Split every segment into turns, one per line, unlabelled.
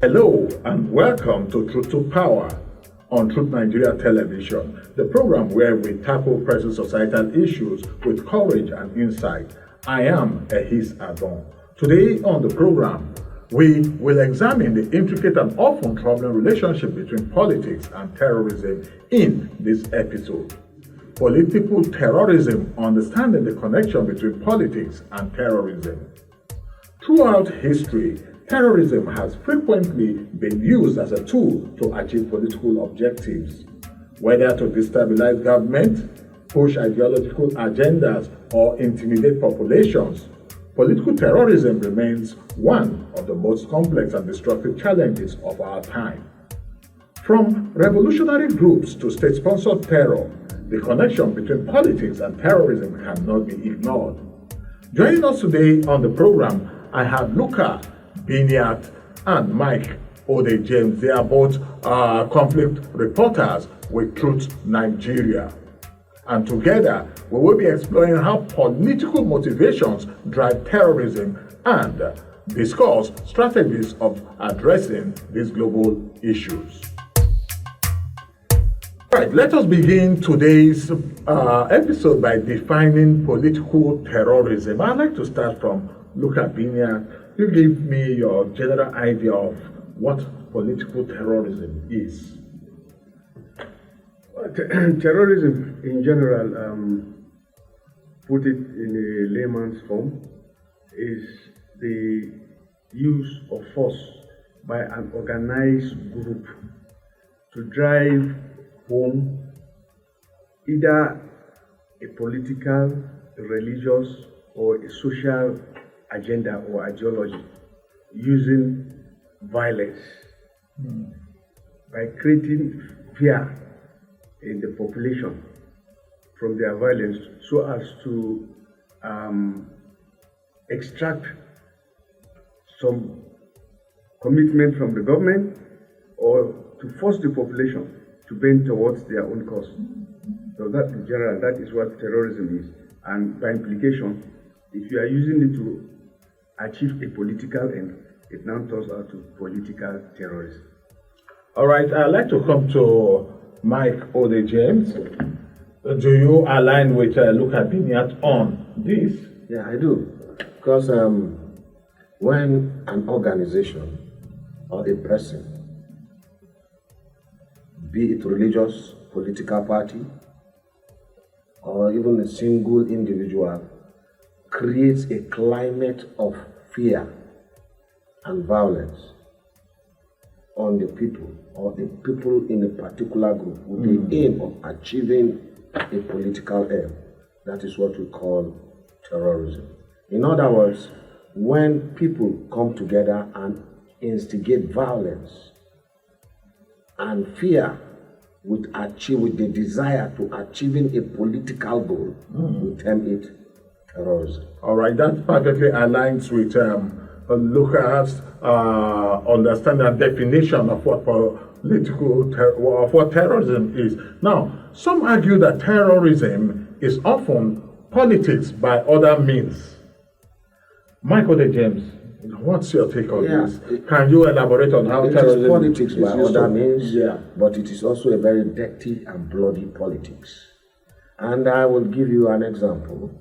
Hello and welcome to Truth to Power on TruthNigeria Television, the program where we tackle present societal issues with courage and insight. I am Ehis Agbon. Today on the program, we will examine the intricate and often troubling relationship between politics and terrorism in this episode. Political terrorism, understanding the connection between politics and terrorism. Throughout history, terrorism has frequently been used as a tool to achieve political objectives, whether to destabilize government, push ideological agendas, or intimidate populations. Political terrorism remains one of the most complex and destructive challenges of our time. From revolutionary groups to state-sponsored terror, the connection between politics and terrorism cannot be ignored. Joining us today on the program, I have Luka Biniat and Mike Ode James. They are both conflict reporters with Truth Nigeria. And together, we will be exploring how political motivations drive terrorism and discuss strategies of addressing these global issues. Right, let us begin today's episode by defining political terrorism. I'd like to start from Luka Biniat. You give me your general idea of what political terrorism is.
Terrorism in general, put it in a layman's form, is the use of force by an organized group to drive home either a political, a religious, or a social agenda or ideology using violence by creating fear in the population from their violence so as to extract some commitment from the government or to force the population to bend towards their own cause. So that in general, that is what terrorism is. And by implication, if you are using it to achieve a political end, it now turns out to political terrorism.
All right, I'd like to come to Mike Ode James. Do you align with Luka Biniat on this?
Yeah, I do. Because when an organization or a person, be it religious, political party, or even a single individual, creates a climate of fear and violence on the people or the people in a particular group with the aim of achieving a political aim. That is what we call terrorism. In other words, when people come together and instigate violence and fear with the desire to achieving a political goal, we term it terrorism.
All right, that perfectly aligns with Luka's understanding and definition of what what terrorism is. Now, some argue that terrorism is often politics by other means. Michael De James, what's your take on this? Can you elaborate on how terrorism
is politics by other means?
Yeah.
But it is also a very dirty and bloody politics. And I will give you an example.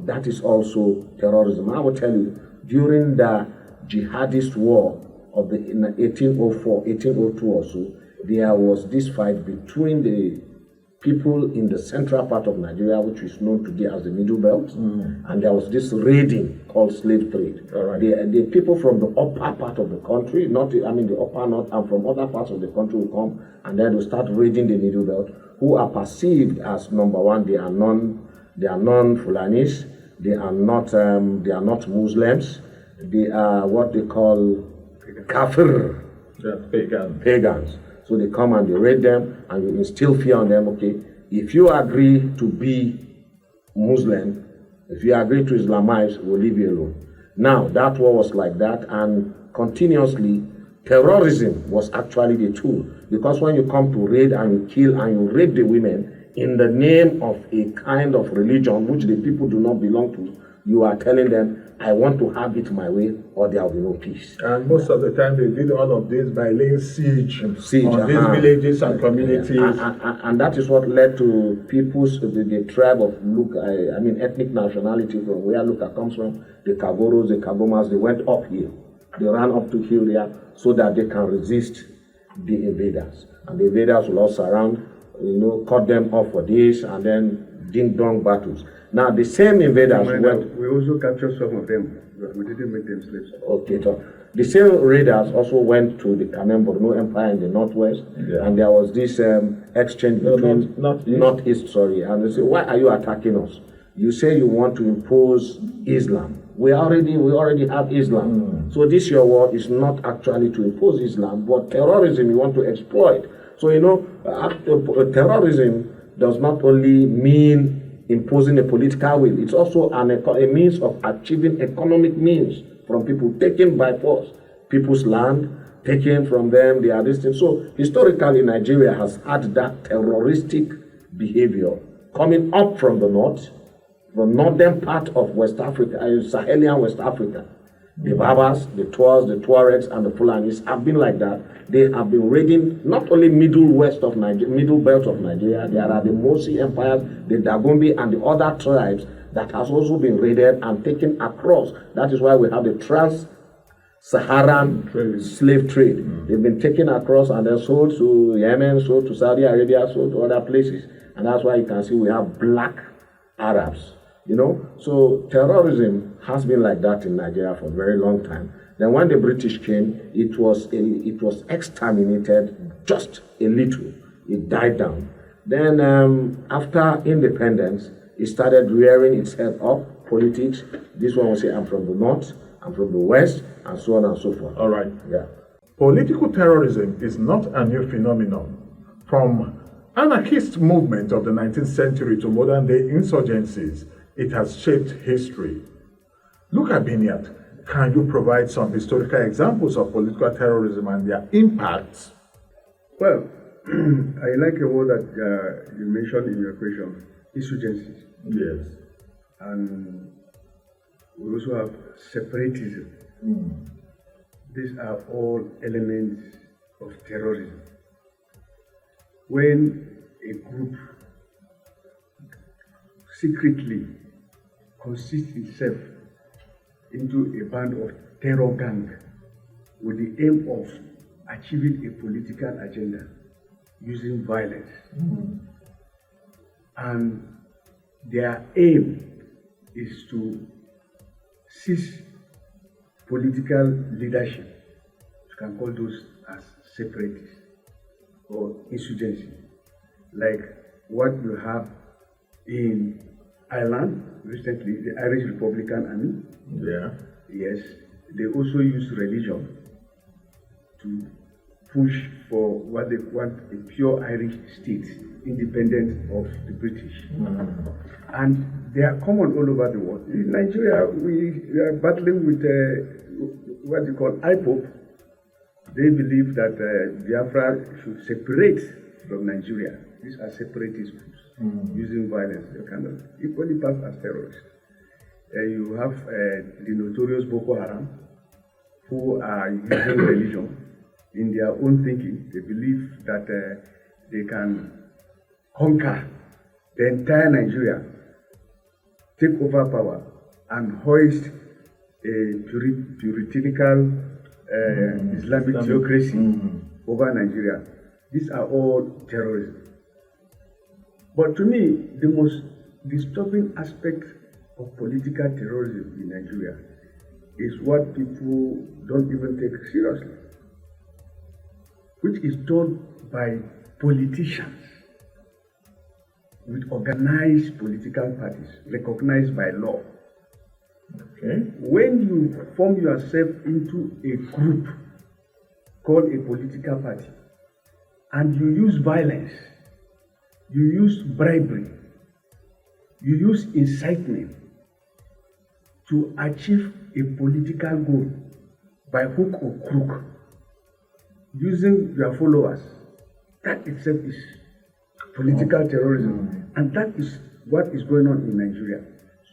That is also terrorism. I will tell you, during the jihadist war of the 1804, 1802 or so, there was this fight between the people in the central part of Nigeria, which is known today as the Middle Belt, and there was this raiding called slave trade.
Right.
The people from the upper part of the country, the upper north, and from other parts of the country will come and then will start raiding the Middle Belt, who are perceived as, number one, they are non-Fulanis, they are not Muslims, they are what they call kafir, pagans. So they come and they raid them and you instill fear on them. Okay, if you agree to be Muslim, if you agree to Islamize, we'll leave you alone. Now, that war was like that, and continuously, terrorism was actually the tool. Because when you come to raid and you kill and you rape the women, in the name of a kind of religion which the people do not belong to, you are telling them, I want to have it my way, or there will be no peace.
And most of the time they did all of this by laying siege on these villages and communities.
And that is what led to people's, the tribe of Luka, I mean ethnic nationality from where Luka comes from, the Kagoros, the Kagomas, they went up here. They ran up to hill there so that they can resist the invaders. And the invaders will all surround, cut them off for this, and then ding-dong battles. Now, the same invaders went...
We also captured some of them, but we didn't make them slaves.
Okay, so the same raiders also went to the Kanem Borno Empire in the northwest, and there was this exchange between... Northeast, sorry. And they say, why are you attacking us? You say you want to impose Islam. We already have Islam. So this your war is not actually to impose Islam, but terrorism you want to exploit. So, terrorism does not only mean imposing a political will, it's also a means of achieving economic means from people, taken by force, people's land, taken from them, their distance. So historically, Nigeria has had that terroristic behavior coming up from the north, the northern part of West Africa, Sahelian West Africa. The Babas, the Tuars, the Tuaregs, and the Fulanis have been like that. They have been raiding not only middle belt of Nigeria, there are the Mosi empires, the Dagombe, and the other tribes that has also been raided and taken across. That is why we have the trans-Saharan slave trade. They've been taken across and then sold to Yemen, sold to Saudi Arabia, sold to other places. And that's why you can see we have black Arabs. So terrorism has been like that in Nigeria for a very long time. Then when the British came, it was exterminated just a little. It died down. Then after independence, it started rearing its head up, politics. This one will say, I'm from the north, I'm from the west, and so on and so forth.
All right.
Yeah.
Political terrorism is not a new phenomenon. From anarchist movement of the 19th century to modern day insurgencies, it has shaped history. Look at Binyat. Can you provide some historical examples of political terrorism and their impacts?
Well, I like a word that you mentioned in your question, insurgencies.
Yes.
And we also have separatism. These are all elements of terrorism. When a group secretly consists itself into a band of terror gang with the aim of achieving a political agenda using violence. And their aim is to seize political leadership. You can call those as separatists or insurgency, like what you have in Ireland recently, the Irish Republican Army.
Yeah.
Yes, they also use religion to push for what they want, a pure Irish state, independent of the British. And they are common all over the world. In Nigeria, we are battling with what you call IPOP. They believe that Biafra should separate from Nigeria. These are separatist groups using violence. They can equally pass as terrorists. You have the notorious Boko Haram, who are using religion in their own thinking. They believe that they can conquer the entire Nigeria, take over power, and hoist a puritanical Islamic theocracy over Nigeria. These are all terrorism. But to me, the most disturbing aspect of political terrorism in Nigeria is what people don't even take seriously, which is done by politicians with organized political parties recognized by law.
Okay.
When you form yourself into a group called a political party and you use violence, you use bribery, you use incitement to achieve a political goal by hook or crook, using your followers, that itself is political terrorism. And that is what is going on in Nigeria.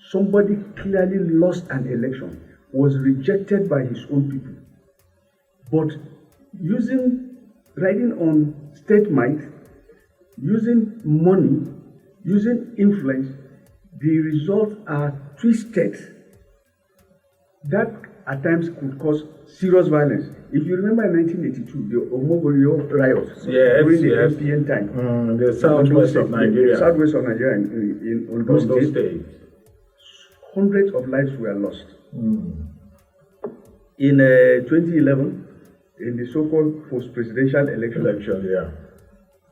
Somebody clearly lost an election, was rejected by his own people. But riding on state might, using money, using influence, the results are twisted. That at times could cause serious violence. If you remember in 1982, the Omoborio riots during the MPN time,
the southwest of Nigeria,
in Ondo State, hundreds of lives were lost. In 2011, in the so-called post-presidential election,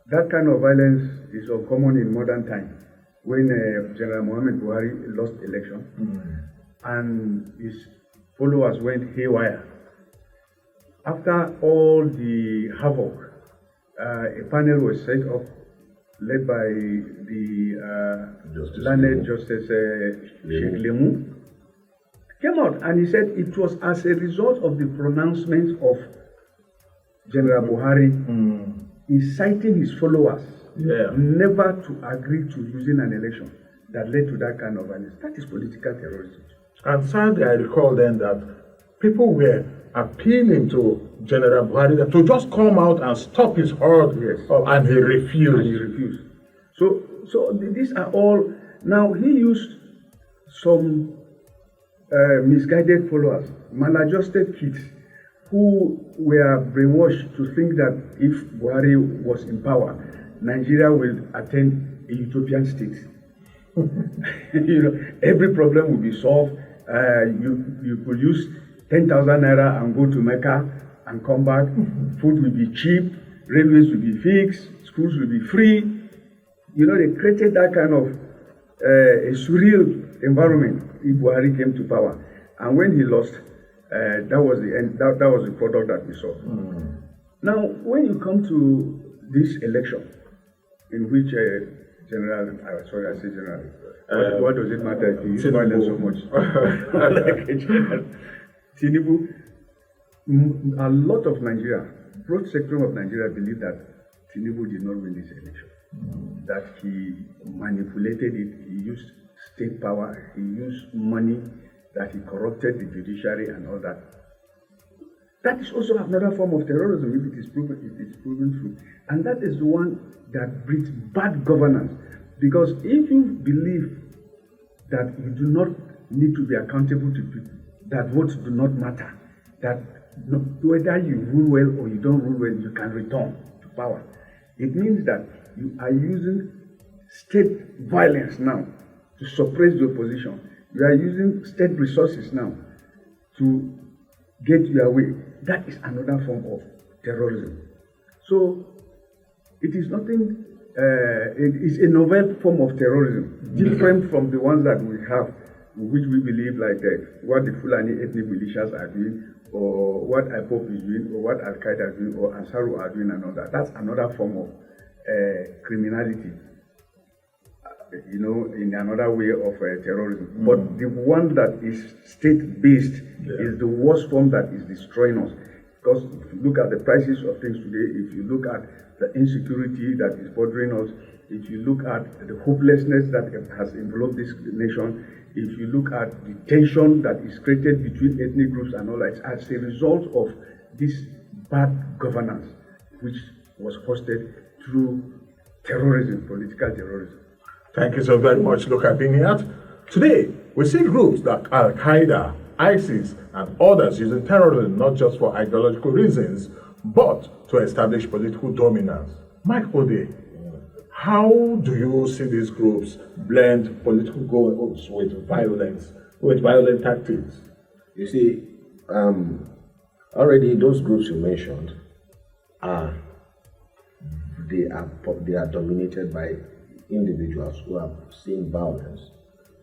that kind of violence is uncommon in modern times. When General Muhammad Buhari lost election, and his followers went haywire. After all the havoc, a panel was set up, led by the learned Justice Sheikh Lemu, came out and he said it was as a result of the pronouncement of General Buhari inciting his followers never to agree to losing an election that led to that kind of violence. That is political terrorism.
And sadly, I recall then that people were appealing to General Buhari to just come out and stop his horde, and he refused.
So these are all. Now he used some misguided followers, maladjusted kids, who were brainwashed to think that if Buhari was in power, Nigeria will attain a utopian state. Every problem will be solved. You could use 10,000 naira and go to Mecca and come back. Food will be cheap, railways will be fixed, schools will be free. They created that kind of a surreal environment if Buhari came to power. And when he lost, that was the end. That was the product that we saw. Now, when you come to this election, in which what does it matter if you use violence so much? Tinubu, a lot of Nigeria, broad spectrum of Nigeria believe that Tinubu did not win this election. That he manipulated it, he used state power, he used money, that he corrupted the judiciary and all that. That is also another form of terrorism if it is proven true. And that is the one that breeds bad governance. Because if you believe that you do not need to be accountable to people, that votes do not matter, that whether you rule well or you don't rule well, you can return to power, it means that you are using state violence now to suppress the opposition. You are using state resources now to get your way. That is another form of terrorism. So it is nothing, it is a novel form of terrorism, different from the ones that we have, which we believe like what the Fulani ethnic militias are doing, or what IPOP is doing, or what Al-Qaeda is doing, or Ansaru are doing and all that. That's another form of criminality, in another way of terrorism. But the one that is state-based is the worst form that is destroying us. Because if you look at the prices of things today, if you look at the insecurity that is bothering us, if you look at the hopelessness that has enveloped this nation, if you look at the tension that is created between ethnic groups and all that, as a result of this bad governance, which was hosted through terrorism, political terrorism.
Thank you so very much, Luka Biniat. Today, we see groups like Al-Qaeda, ISIS, and others using terrorism not just for ideological reasons, but to establish political dominance. Mike Ode, how do you see these groups blend political goals with violence, with violent tactics?
You see, already those groups you mentioned they are dominated by individuals who have seen violence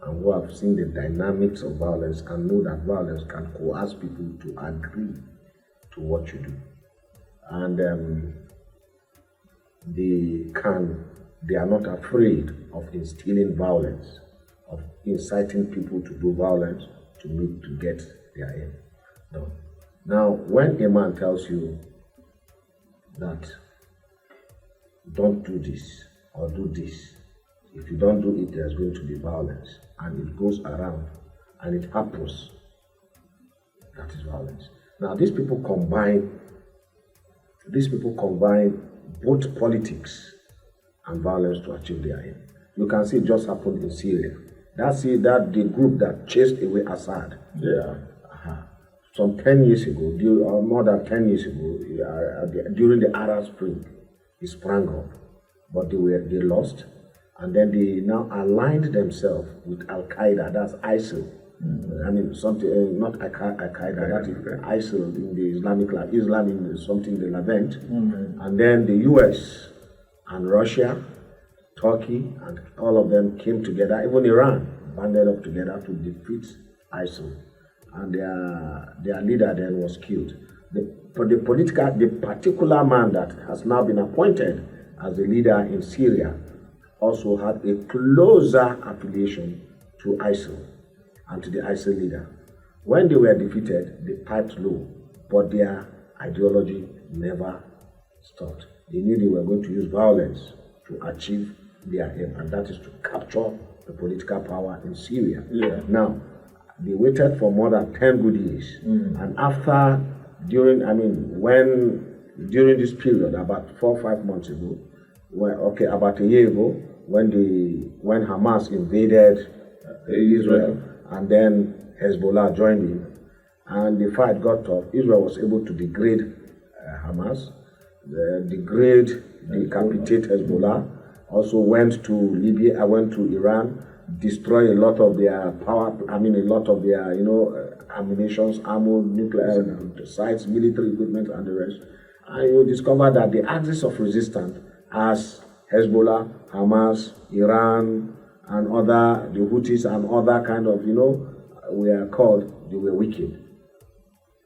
and who have seen the dynamics of violence and know that violence can coerce people to agree to what you do. And they are not afraid of instilling violence, of inciting people to do violence to get their aim done. Now, when a man tells you that don't do this, or do this. If you don't do it, there's going to be violence. And it goes around and it happens. That is violence. Now these people combine both politics and violence to achieve their aim. You can see it just happened in Syria. That the group that chased away Assad.
Yeah.
Some 10 years ago, more than 10 years ago, during the Arab Spring, it sprang up. But they lost. And then they now aligned themselves with Al-Qaeda, that's ISIL. I mean, something, not Al-Qaeda, that is ISIL in the Islamic life. Islam is something the Levant. And then the US and Russia, Turkey, and all of them came together. Even Iran banded up together to defeat ISIL. And their leader then was killed. The particular man that has now been appointed as the leader in Syria also had a closer affiliation to ISIL and to the ISIL leader. When they were defeated, they piped low, but their ideology never stopped. They knew they were going to use violence to achieve their aim, and that is to capture the political power in Syria.
Yeah.
Now, they waited for more than 10 good years, and during this period, about 4 or 5 months ago, about a year ago, when Hamas invaded Israel, and then Hezbollah joined in, and the fight got tough, Israel was able to degrade Hamas, decapitate Hezbollah, also went to Libya, went to Iran, destroy a lot of their ammunitions, ammo, nuclear sites, military equipment, and the rest. And you discover that the axis of resistance as Hezbollah, Hamas, Iran, and the Houthis and other kind of, they were weakened.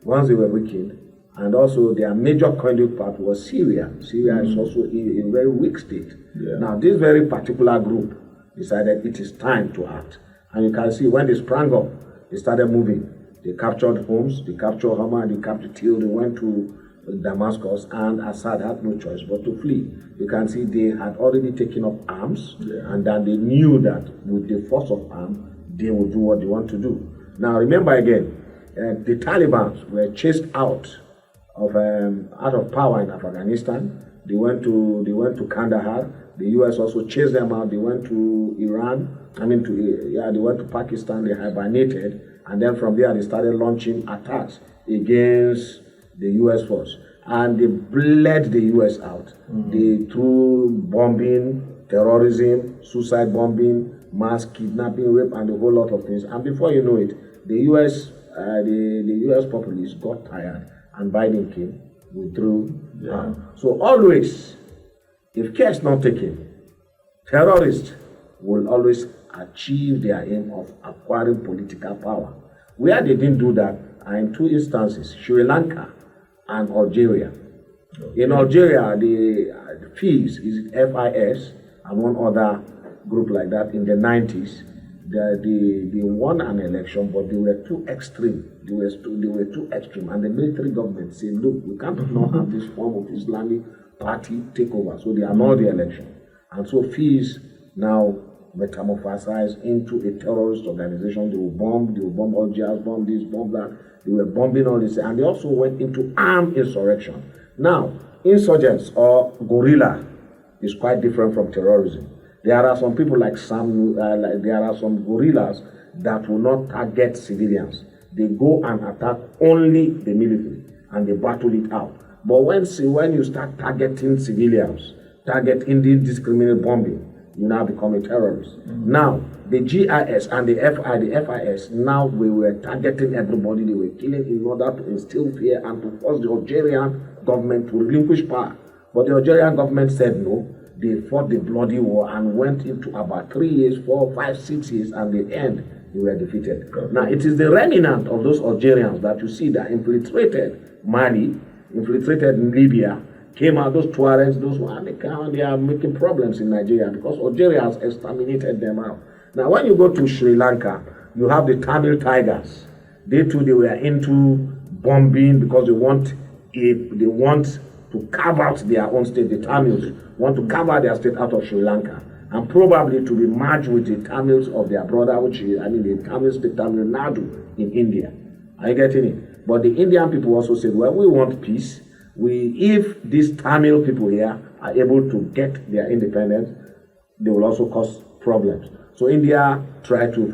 Once they were weakened, and also their major conduit part was Syria. Syria is also in a very weak state. Yeah. Now, this very particular group decided it is time to act. And you can see when they sprang up, they started moving. They captured Homs, they captured Hama, they captured Til, they went to Damascus, and Assad had no choice but to flee. You can see they had already taken up arms, and then they knew that with the force of arms, they would do what they want to do. Now remember again, the Taliban were chased out of power in Afghanistan. They went to Kandahar. The US also chased them out. They went to Iran. They went to Pakistan. They hibernated, and then from there they started launching attacks against the US force, and they bled the US out. They threw bombing, terrorism, suicide bombing, mass kidnapping, rape, and a whole lot of things. And before you know it, the US populace got tired, and Biden came, withdrew. Yeah. So always, if care is not taken, terrorists will always achieve their aim of acquiring political power. Where they didn't do that are in two instances, Sri Lanka and Algeria. Okay. In Algeria, the FIS, FIS, and one other group like that in the 90s, they won an election, but they were too extreme. They were too extreme, and the military government said, look, we can't not have this form of Islamic party take over. So they annulled the election. And so FIS now metamorphosized into a terrorist organization. They will bomb Algiers, bomb this, bomb that. They were bombing all this, and they also went into armed insurrection. Now, insurgents or guerrilla is quite different from terrorism. There are some people there are some guerrillas that will not target civilians. They go and attack only the military, and they battle it out. But when you start targeting civilians, target indiscriminate bombing, you now become a terrorist. Now, the GIS and the FIS, now we were targeting everybody. They were killing in order to instill fear and to force the Algerian government to relinquish power. But the Algerian government said no. They fought the bloody war and went into about 3 years, 4, 5, 6 years, and in the end, they were defeated. Okay. Now, it is the remnant of those Algerians that you see that infiltrated Mali, infiltrated Libya, came out, those Tuaregs, those one, they are making problems in Nigeria because Algeria has exterminated them out. Now, when you go to Sri Lanka, you have the Tamil Tigers. They too, they were into bombing because they want to carve out their own state. The Tamils want to carve out their state out of Sri Lanka and probably to be merged with the Tamils of their brother, which is, the Tamil state, Tamil Nadu in India. Are you getting it? But the Indian people also said, well, we want peace. If these Tamil people here are able to get their independence, they will also cause problems. So India tried to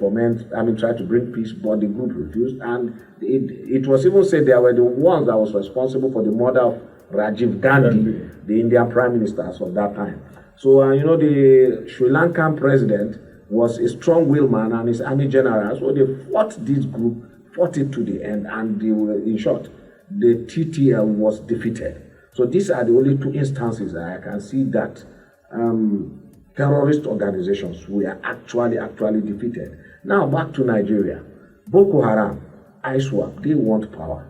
tried to bring peace, but the group refused. And it was even said they were the ones that was responsible for the murder of Rajiv Gandhi, the Indian Prime Minister of that time. So, the Sri Lankan president was a strong-willed man and his army general. So they fought this group, fought it to the end, and they were, in short, the TTL was defeated. So these are the only two instances that I can see that terrorist organizations were actually defeated. Now back to Nigeria. Boko Haram, ISWAP, they want power.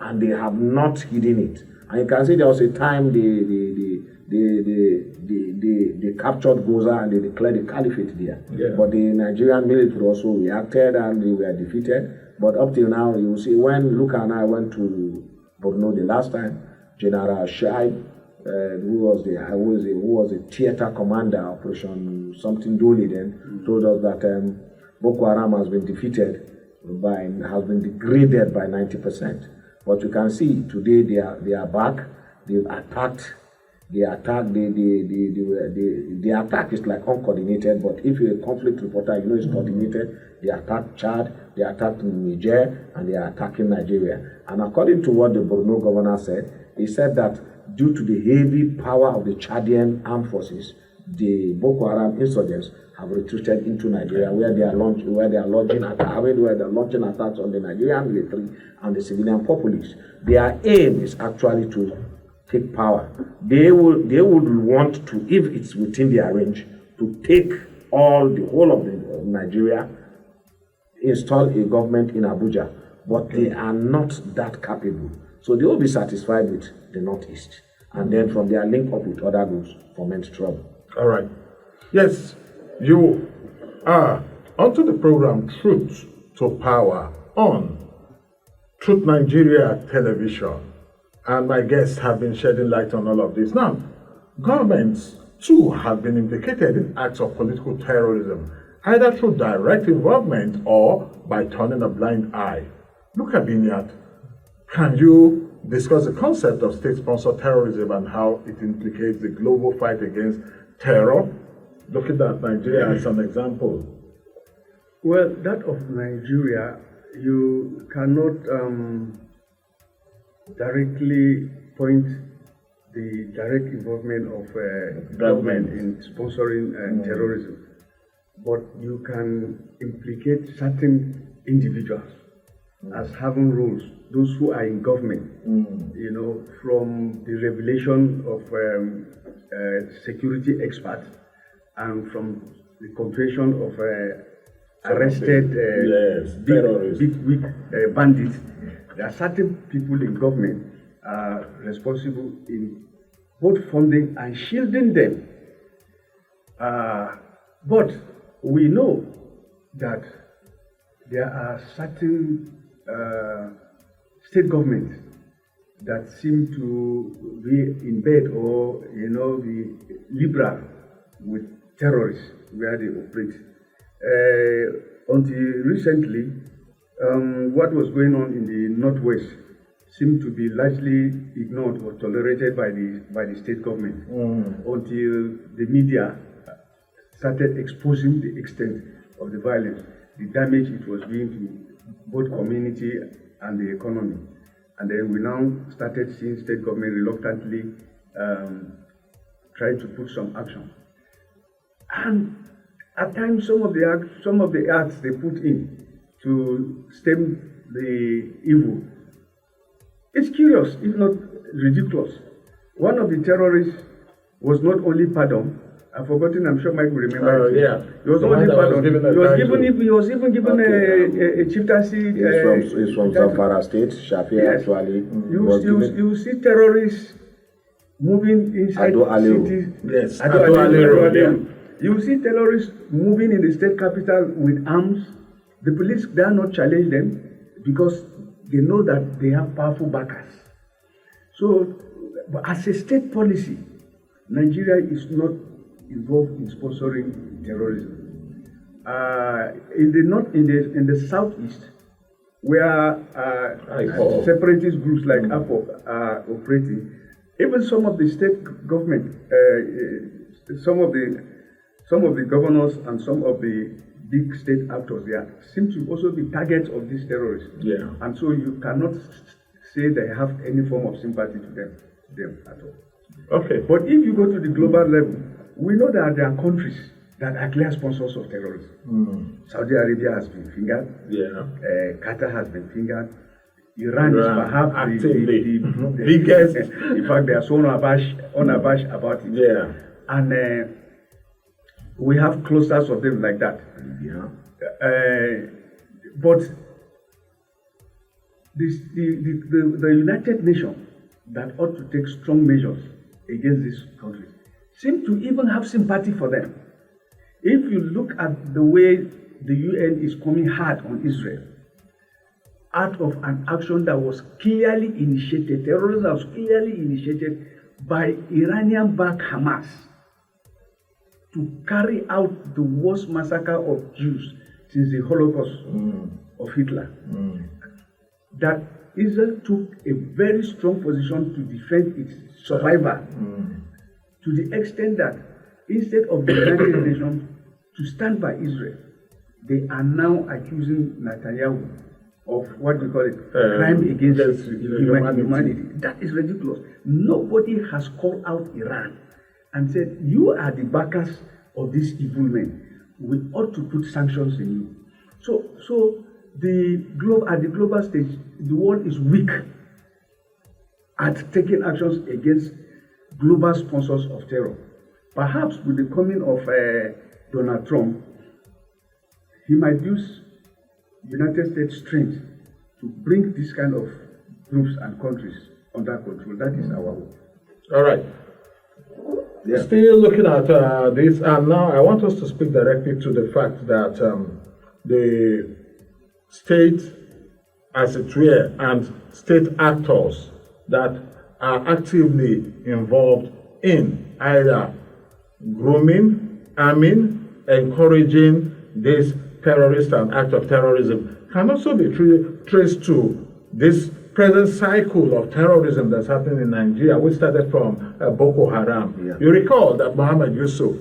And they have not hidden it. And you can see there was a time they captured Goza and they declared the caliphate there. Yeah. But the Nigerian military also reacted and they were defeated. But up till now, you see, when Luka and I went to Borno the last time, General Shaib, who was the theater commander, Operation something Doli then, told us that Boko Haram has been defeated has been degraded by 90%. But you can see today they are back. They've attacked. The attack is like uncoordinated, but if you're a conflict reporter, it's coordinated. They attacked Chad, they attacked Niger, and they are attacking Nigeria. And according to what the Borno governor said, he said that due to the heavy power of the Chadian armed forces, the Boko Haram insurgents have retreated into Nigeria, where they are launching attacks on the Nigerian military and the civilian populace. Their aim is actually to take power. They would want to, if it's within their range, to take the whole of Nigeria, install a government in Abuja, but they are not that capable. So they will be satisfied with the Northeast, and then from there link up with other groups, foment trouble.
All right. Yes, you are onto the program Truth to Power on Truth Nigeria Television. And my guests have been shedding light on all of this. Now, governments too have been implicated in acts of political terrorism, either through direct involvement or by turning a blind eye. Look at Binyat. Can you discuss the concept of state-sponsored terrorism and how it implicates the global fight against terror? Looking at Nigeria as an example.
Well, that of Nigeria, you cannot directly point the direct involvement of government in sponsoring terrorism, but you can implicate certain individuals as having roles, those who are in government, from the revelation of security experts and from the confession of arrested big bandits. There are certain people in government responsible in both funding and shielding them. But we know that there are certain state governments that seem to be in bed or be liberal with terrorists where they operate. Until recently, what was going on in the Northwest seemed to be largely ignored or tolerated by the state government until the media started exposing the extent of the violence, the damage it was doing to both community and the economy. And then we now started seeing state government reluctantly try to put some action. And at times, some of the acts they put in to stem the evil, it's curious, if not ridiculous. One of the terrorists was not only pardoned. I've forgotten. I'm sure Mike will remember. He was not only pardoned. He was even given a chieftaincy.
He's from Zamfara State. Shafia actually.
You see terrorists moving inside cities.
Yes.
You see terrorists moving in the state capital with arms. The police dare not challenge them because they know that they have powerful backers. So but as a state policy, Nigeria is not involved in sponsoring terrorism. In the southeast, where separatist groups like APOC are operating, even some of the state government, some of the governors and some of the big state actors there seem to also be targets of these terrorists.
Yeah.
And so you cannot say they have any form of sympathy to them at all.
Okay.
But if you go to the global level, we know that there are countries that are clear sponsors of terrorism. Saudi Arabia has been fingered.
Yeah.
Qatar has been fingered. Iran is perhaps the
biggest.
In fact, they are so unabashed about it.
Yeah.
And we have clusters of them like that.
Yeah.
But the United Nations that ought to take strong measures against these countries seem to even have sympathy for them. If you look at the way the UN is coming hard on Israel, out of an action that was clearly initiated, terrorism was clearly initiated by Iranian-backed Hamas to carry out the worst massacre of Jews since the Holocaust of Hitler. That Israel took a very strong position to defend its survivor, to the extent that instead of the United Nations to stand by Israel, they are now accusing Netanyahu of what we call it, crime against humanity. That is ridiculous. Nobody has called out Iran and said, you are the backers of these evil men. We ought to put sanctions in you. So at the global stage, the world is weak at taking actions against global sponsors of terror. Perhaps with the coming of Donald Trump, he might use United States strength to bring this kind of groups and countries under control. That is our hope.
All right.
Yeah.
Still looking at this, and now I want us to speak directly to the fact that the state, as it were, and state actors that are actively involved in either grooming, arming, encouraging this terrorist and act of terrorism can also be traced to this present cycle of terrorism that's happening in Nigeria, which started from Boko Haram.
Yeah.
You recall that Muhammad Yusuf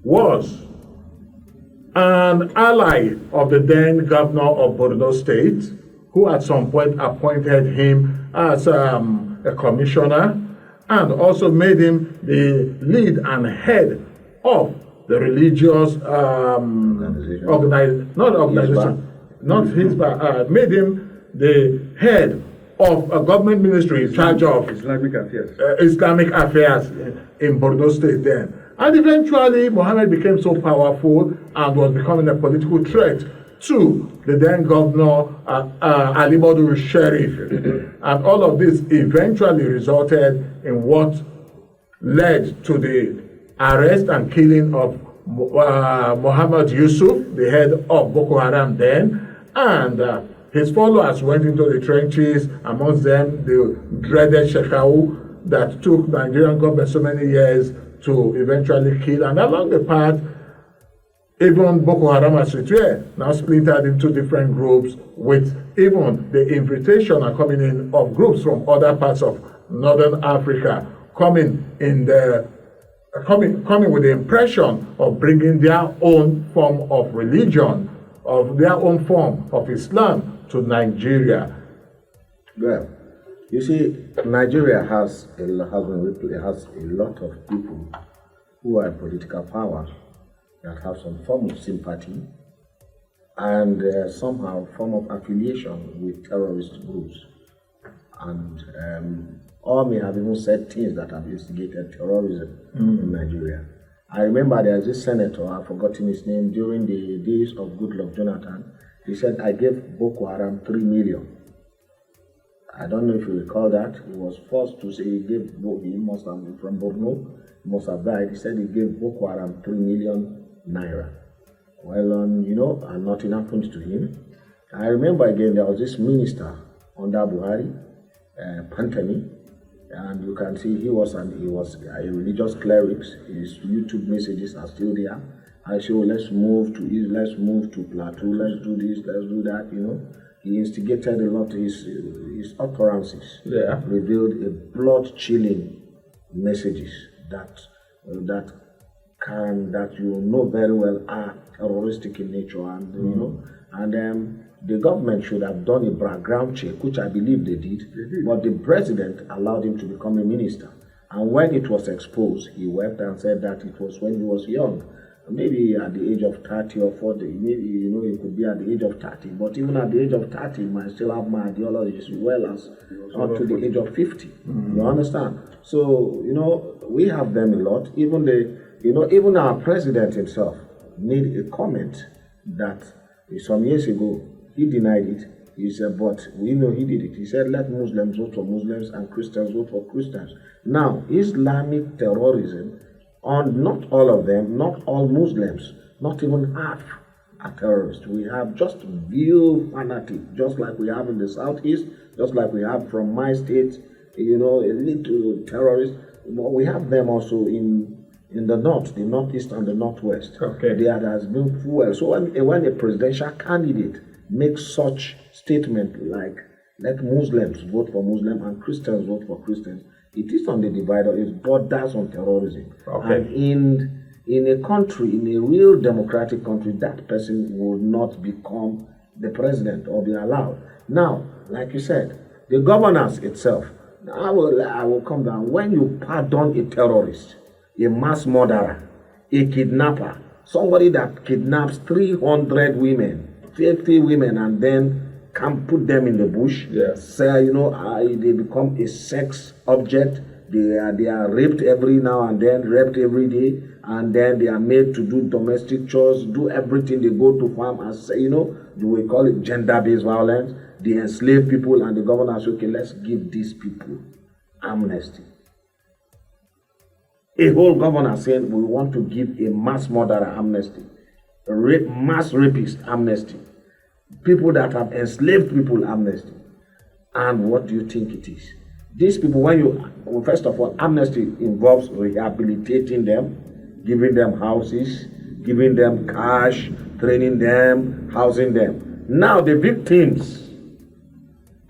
was an ally of the then governor of Borno State, who at some point appointed him as a commissioner and also made him the lead and head of the religious made him the head of a government ministry in charge of
Islamic affairs.
In Borno State then. And eventually, Mohammed became so powerful and was becoming a political threat to the then governor, Ali Modu Sheriff. And all of this eventually resulted in what led to the arrest and killing of Muhammad Yusuf, the head of Boko Haram then, and his followers went into the trenches, amongst them the dreaded Shekau that took the Nigerian government so many years to eventually kill. And along the path, even Boko Haram as it were, now splintered into different groups, with even the invitation and coming in of groups from other parts of Northern Africa coming with the impression of bringing their own form of religion, of their own form of Islam to Nigeria.
Well, you see, Nigeria has a lot of people who are in political power that have some form of sympathy and somehow form of affiliation with terrorist groups. And or may have even said things that have instigated terrorism in Nigeria. I remember there's this senator, I've forgotten his name, during the days of Goodluck Jonathan. He said, I gave Boko Haram 3 million. I don't know if you recall that. He was forced to say he must have been from Borno, he must have died. He said he gave Boko Haram 3 million naira. Well, and nothing happened to him. I remember again, there was this minister under Buhari, Pantami, And you can see he was a religious cleric. His YouTube messages are still there. I say, oh, let's move to East, let's move to Plateau, let's do this, let's do that, you know. He instigated a lot. His utterances revealed a blood-chilling messages that you know very well are terroristic in nature, and you know, and the government should have done a background check, which I believe they did. But the president allowed him to become a minister, and when it was exposed, he wept and said that it was when he was young. Maybe at the age of 30 or 40, maybe, you know, it could be at the age of 30. But even at the age of 30, I might still have my ideologies as well as up to the age of 50. You understand? So, you know, we have them a lot. Even our president himself made a comment that some years ago, he denied it. He said, but we know he did it. He said, let Muslims vote for Muslims and Christians vote for Christians. Now, Islamic terrorism, on not all of them, not all Muslims, not even half are terrorists. We have just few fanatics, just like we have in the southeast, just like we have from my state, you know, a little terrorists. But we have them also in the north, the northeast and the northwest.
Okay.
There has been fuel. So when a presidential candidate makes such statement like, let Muslims vote for Muslims and Christians vote for Christians, it is on the divider, it borders on terrorism.
Okay.
And in a country, in a real democratic country, that person will not become the president or be allowed. Now, like you said, the governance itself, I will come down. When you pardon a terrorist, a mass murderer, a kidnapper, somebody that kidnaps 300 women, 50 women, and then can put them in the bush, say, you know, they become a sex object, they are raped every now and then, raped every day, and then they are made to do domestic chores, do everything, they go to farm, and say, you know, we call it gender-based violence, they enslave people, and the governor says, okay, let's give these people amnesty. A whole governor saying, we want to give a mass murderer amnesty, mass rapist amnesty, people that have enslaved people amnesty. And what do you think it is? These people, first of all, amnesty involves rehabilitating them, giving them houses, giving them cash, training them, housing them. Now the victims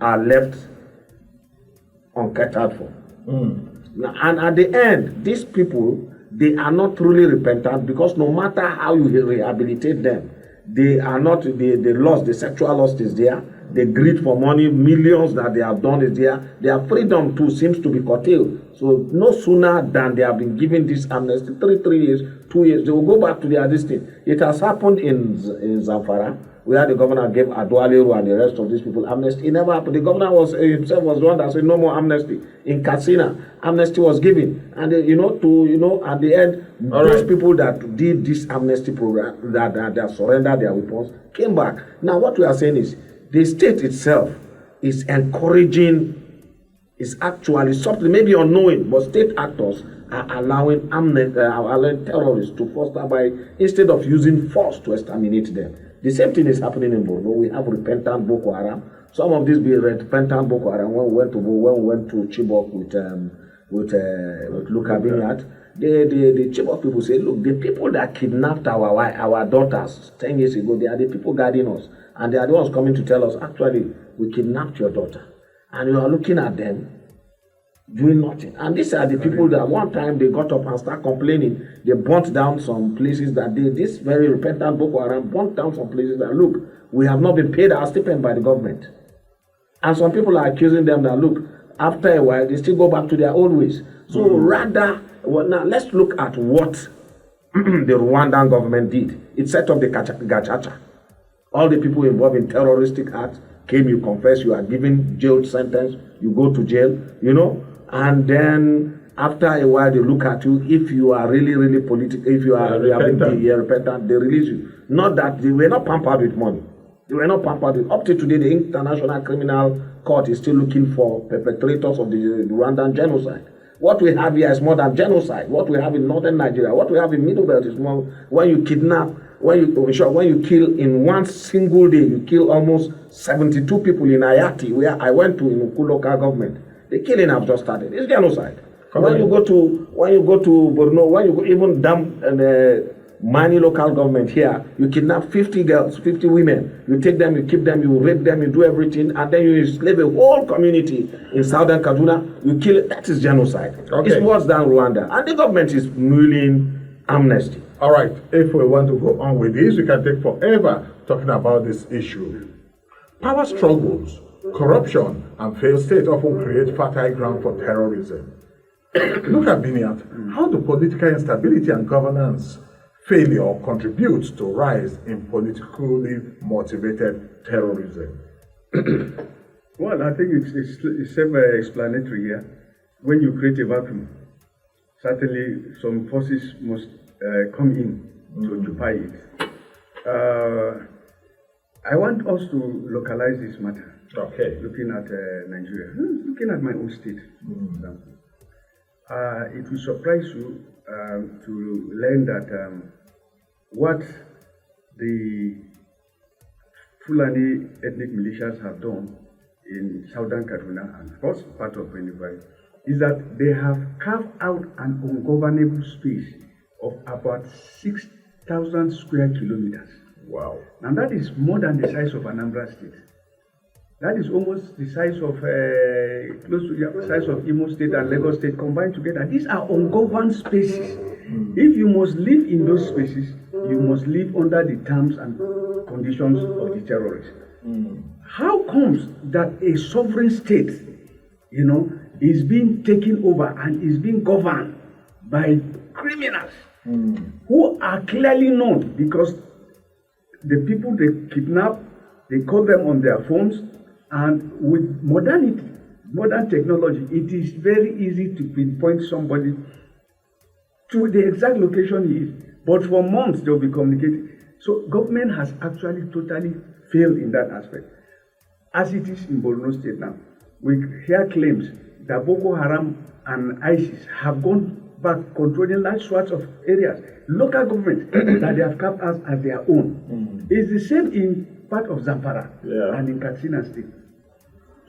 are left uncatered for. Now, and at the end, these people, they are not truly repentant, because no matter how you rehabilitate them, they are not, the sexual lust is there, the greed for money, millions that they have done is there, their freedom too seems to be curtailed. So no sooner than they have been given this amnesty, 3 years, 2 years, they will go back to their destiny. It has happened in Zamfara, where the governor gave Adwaleru and the rest of these people amnesty. It never happened. The governor himself was the one that said no more amnesty. In Katsina, amnesty was given, and at the end, those people that did this amnesty program, that surrendered their weapons, came back. Now, what we are saying is, the state itself is encouraging, is actually something maybe unknowing, but state actors are allowing terrorists to foster by, instead of using force to exterminate them. The same thing is happening in Borno. We have repentant Boko Haram. Some of these be repentant Boko Haram. When we went to Chibok with Luka Binyat, the Chibok people say, look, the people that kidnapped our daughters 10 years ago, they are the people guarding us. And they are the ones coming to tell us, actually, we kidnapped your daughter. And you are looking at them doing nothing. And these are the people that one time they got up and start complaining. They burnt down some places that this very repentant Boko Haram burnt down some places that, look, we have not been paid our stipend by the government. And some people are accusing them that, look, after a while, they still go back to their old ways. So now let's look at what the Rwandan government did. It set up the Gachacha. All the people involved in terroristic acts came, you confess, you are given jail sentence, you go to jail, and then after a while they look at you. If you are really, really political, if you are repentant, they release you. Not that they were not pampered with money. They were not pampered with. Up to today, the International Criminal Court is still looking for perpetrators of the Rwandan genocide. What we have here is more than genocide. What we have in northern Nigeria, what we have in Middle Belt is more. When you kidnap, when you kill in one single day, you kill almost 72 people in Ayati, where I went to in Uku local government. The killing have just started. It's genocide. When you go to Borno, when you go even Mani local government here, you kidnap 50 girls, 50 women. You take them, you keep them, you rape them, you do everything, and then you enslave a whole community in southern Kaduna. You kill it. That is genocide. Okay. It's worse than Rwanda, and the government is mulling amnesty.
All right. If we want to go on with this, we can take forever talking about this issue. Power struggles, corruption, and failed state often create fertile ground for terrorism. Look at Biniat. How do political instability and governance failure contributes to rise in politically motivated terrorism?
Well, I think it's self-explanatory here. When you create a vacuum, certainly some forces must come in to occupy it. I want us to localize this matter.
Okay.
Looking at Nigeria, looking at my own state, for example. It will surprise you to learn that what the Fulani ethnic militias have done in southern Kaduna and first part of Benue is that they have carved out an ungovernable space of about 6,000 square kilometers.
Wow.
Now that is more than the size of Anambra State. That is almost the size of close to the size of Imo State and Lagos State combined together. These are ungoverned spaces. If you must live in those spaces, you must live under the terms and conditions of the terrorists. How comes that a sovereign state, is being taken over and is being governed by criminals who are clearly known because the people they kidnap, they call them on their phones, and with modern technology, it is very easy to pinpoint somebody to the exact location he is. But for months, they'll be communicating. So government has actually totally failed in that aspect. As it is in Borno State now, we hear claims that Boko Haram and ISIS have gone back controlling large swaths of areas, local governments that they have kept as their own. It's the same in part of Zamfara and in Katsina State.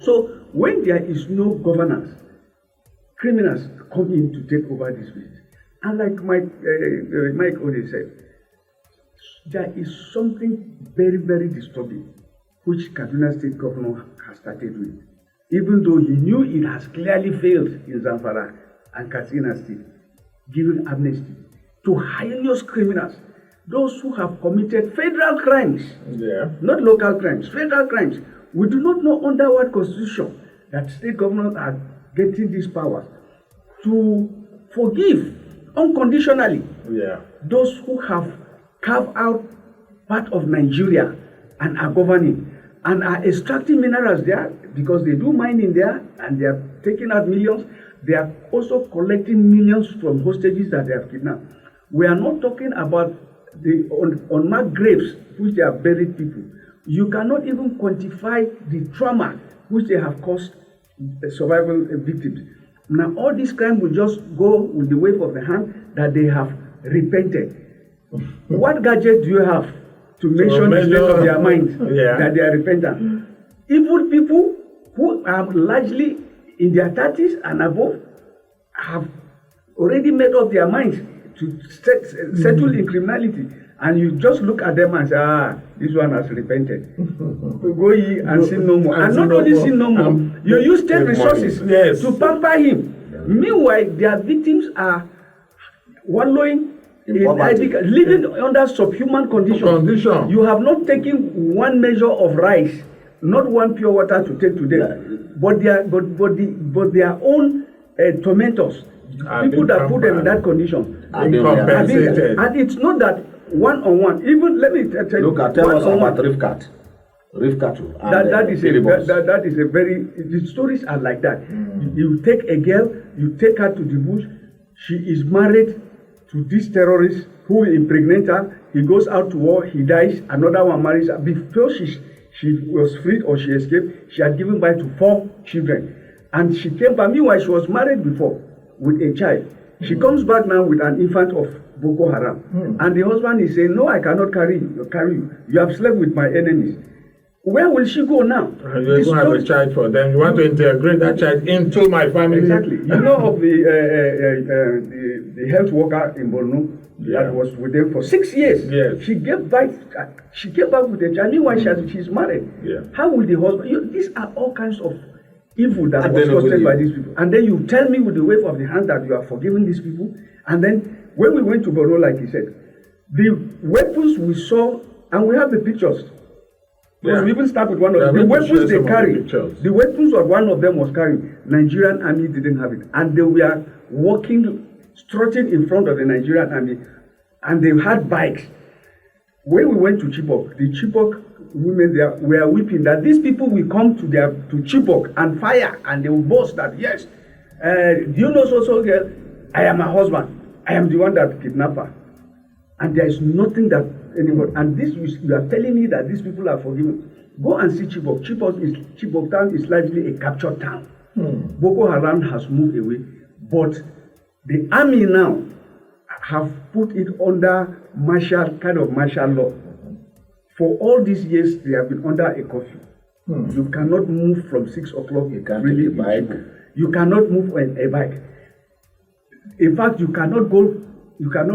So when there is no governance, criminals come in to take over this business. And like Mike already said, there is something very, very disturbing which Kaduna State governor has started with. Even though he knew it has clearly failed in Zamfara and Katsina State, giving amnesty to heinous criminals, those who have committed federal crimes, not local crimes, federal crimes. We do not know under what constitution that state governors are getting these powers to forgive unconditionally those who have carved out part of Nigeria and are governing and are extracting minerals there because they do mining there and they are taking out millions. They are also collecting millions from hostages that they have kidnapped. We are not talking about the unmarked graves which they have buried people. You cannot even quantify the trauma which they have caused survival victims. Now all this crime will just go with the wave of the hand that they have repented. What gadget do you have to mention the state of their mind that they are repentant? Evil people who are largely in their 30s and above have already made up their minds to settle in criminality. And you just look at them and say, this one has repented. Go ye and sin no more. And not only sin no more, you use state resources to pamper him. Meanwhile, their victims are wallowing living under subhuman conditions. You have not taken one measure of rice, not one pure water to take to them, but their own tormentors, people that put them in that condition,
and
it's not that one-on-one. Even let me tell you.
Tell us about Rifkat.
That is a very. The stories are like that. You take a girl, you take her to the bush. She is married to this terrorist who will impregnate her. He goes out to war. He dies. Another one marries her. Before she was freed or she escaped, she had given birth to 4 children, and she came back. Meanwhile, she was married before with a child. She comes back now with an infant of Boko Haram. And the husband is saying, no, I cannot carry you. You have slept with my enemies. Where will she go now?
You're going to have a child for them. You want to integrate that child into my family.
Exactly. You know of the health worker in Borno that was with them for 6 years.
Yes.
She gave birth. She gave birth with a child. Meanwhile, she's married.
Yeah.
How will the husband? These are all kinds of evil that was caused by these people. And then you tell me with the wave of the hand that you are forgiving these people. And then when we went to Borno, like he said, the weapons we saw, and we have the pictures. Yeah. We even start with one of them. The weapons they carry, the weapons that one of them was carrying, Nigerian army didn't have it. And they were walking, strutting in front of the Nigerian army, and they had bikes. When we went to Chibok, the Chibok women there were weeping that these people will come to Chibok and fire, and they will boast that, yes, do you know so girl, I am her husband. I am the one that kidnapped her. And there is nothing that anybody, and this you are telling me that these people are forgiven. Go and see Chibok. Chibok town is largely a captured town. Boko Haram has moved away, but the army now have put it under martial law. For all these years, they have been under a curfew. You cannot move from 6 o'clock.
You can't really bike.
You cannot move on a bike. In fact, you cannot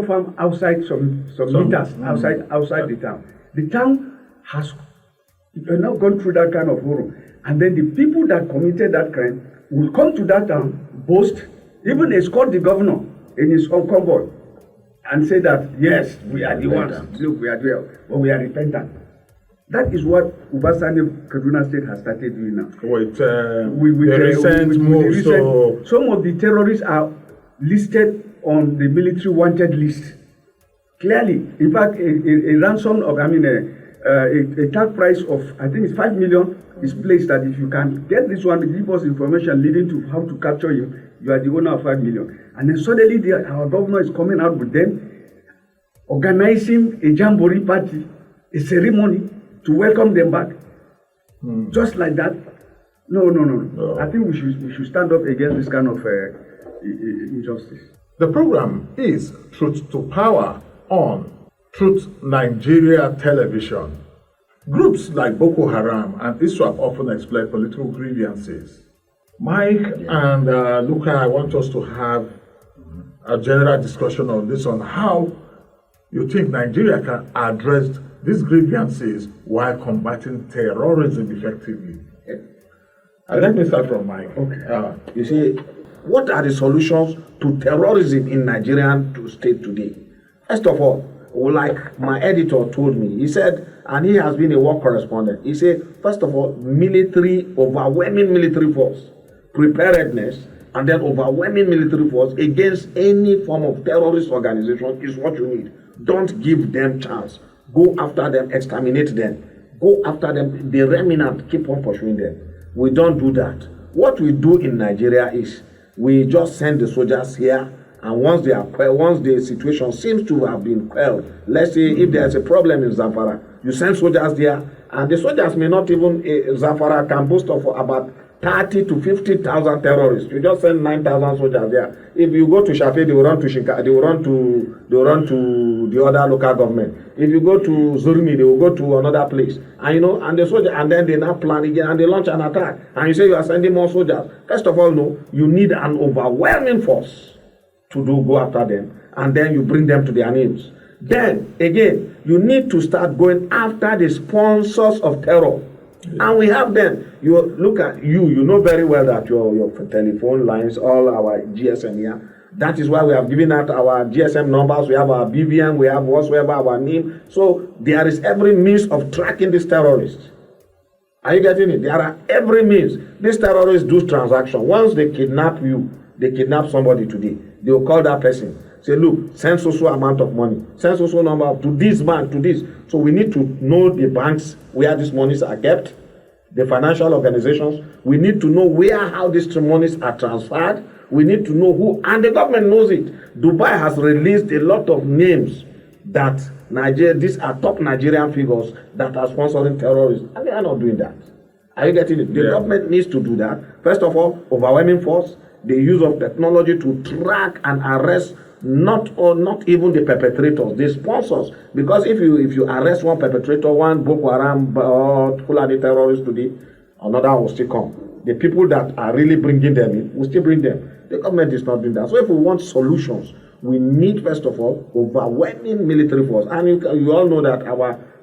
farm outside some meters outside the town. The town has now gone through that kind of horror. And then the people that committed that crime will come to that town, boast, even escort the governor in his own convoy, and say that, yes, we are the ones. Look, we are there, but we are repentant. That is what Ubasani Kaduna State has started doing now.
With the recent move,
some of the terrorists are listed on the military wanted list. Clearly, in fact, a ransom of, a tag price of, I think it's 5 million is placed that if you can get this one, give us information leading to how to capture him, you are the owner of 5 million. And then suddenly our governor is coming out with them, organizing a jamboree party, a ceremony to welcome them back. Just like that. No. I think we should stand up against this kind of injustice.
The program is Truth to Power on TruthNigeria Television. Groups like Boko Haram and ISWAP often exploit political grievances. Mike and Luca, I want us to have a general discussion on this, on how you think Nigeria can address these grievances while combating terrorism effectively. Let me start from Mike.
Okay. You see, what are the solutions to terrorism in Nigerian state today? First of all, like my editor told me, he said, and he has been a war correspondent, he said, first of all, overwhelming military force, preparedness, and then overwhelming military force against any form of terrorist organization is what you need. Don't give them chance. Go after them, exterminate them. Go after them, the remnant, keep on pursuing them. We don't do that. What we do in Nigeria is we just send the soldiers here, and once they are quelled, once the situation seems to have been quelled, let's say if there's a problem in Zamfara, you send soldiers there, and the soldiers may not even, Zamfara can boast of about 30 to 50,000 terrorists. You just send 9,000 soldiers there. If you go to Shafe, they will run to Shinka, they will run to the other local government. If you go to Zurmi, they will go to another place. And and the soldier, and then they now plan again, and they launch an attack. And you say you are sending more soldiers. First of all, no, you need an overwhelming force to go after them, and then you bring them to their names. Then again, you need to start going after the sponsors of terror. And we have them. You look at you know very well that your telephone lines, all our GSM here. That is why we have given out our GSM numbers. We have our BVN, we have whatsoever our name. So there is every means of tracking these terrorists. Are you getting it? There are every means. These terrorists do transactions. Once they kidnap you, they kidnap somebody today. They will call that person. Say, look, send so amount of money. Send so number to this bank, to this. So we need to know the banks where these monies are kept, the financial organizations. We need to know how these monies are transferred. We need to know who, and the government knows it. Dubai has released a lot of names that these are top Nigerian figures that are sponsoring terrorism, and they are not doing that. Are you getting it? The government needs to do that. First of all, overwhelming force, the use of technology to track and arrest not even the perpetrators, the sponsors. Because if you arrest one perpetrator, one Boko Haram or Fulani terrorist today, another will still come. The people that are really bringing them in will still bring them. The government is not doing that. So if we want solutions, we need, first of all, overwhelming military force. And you all know that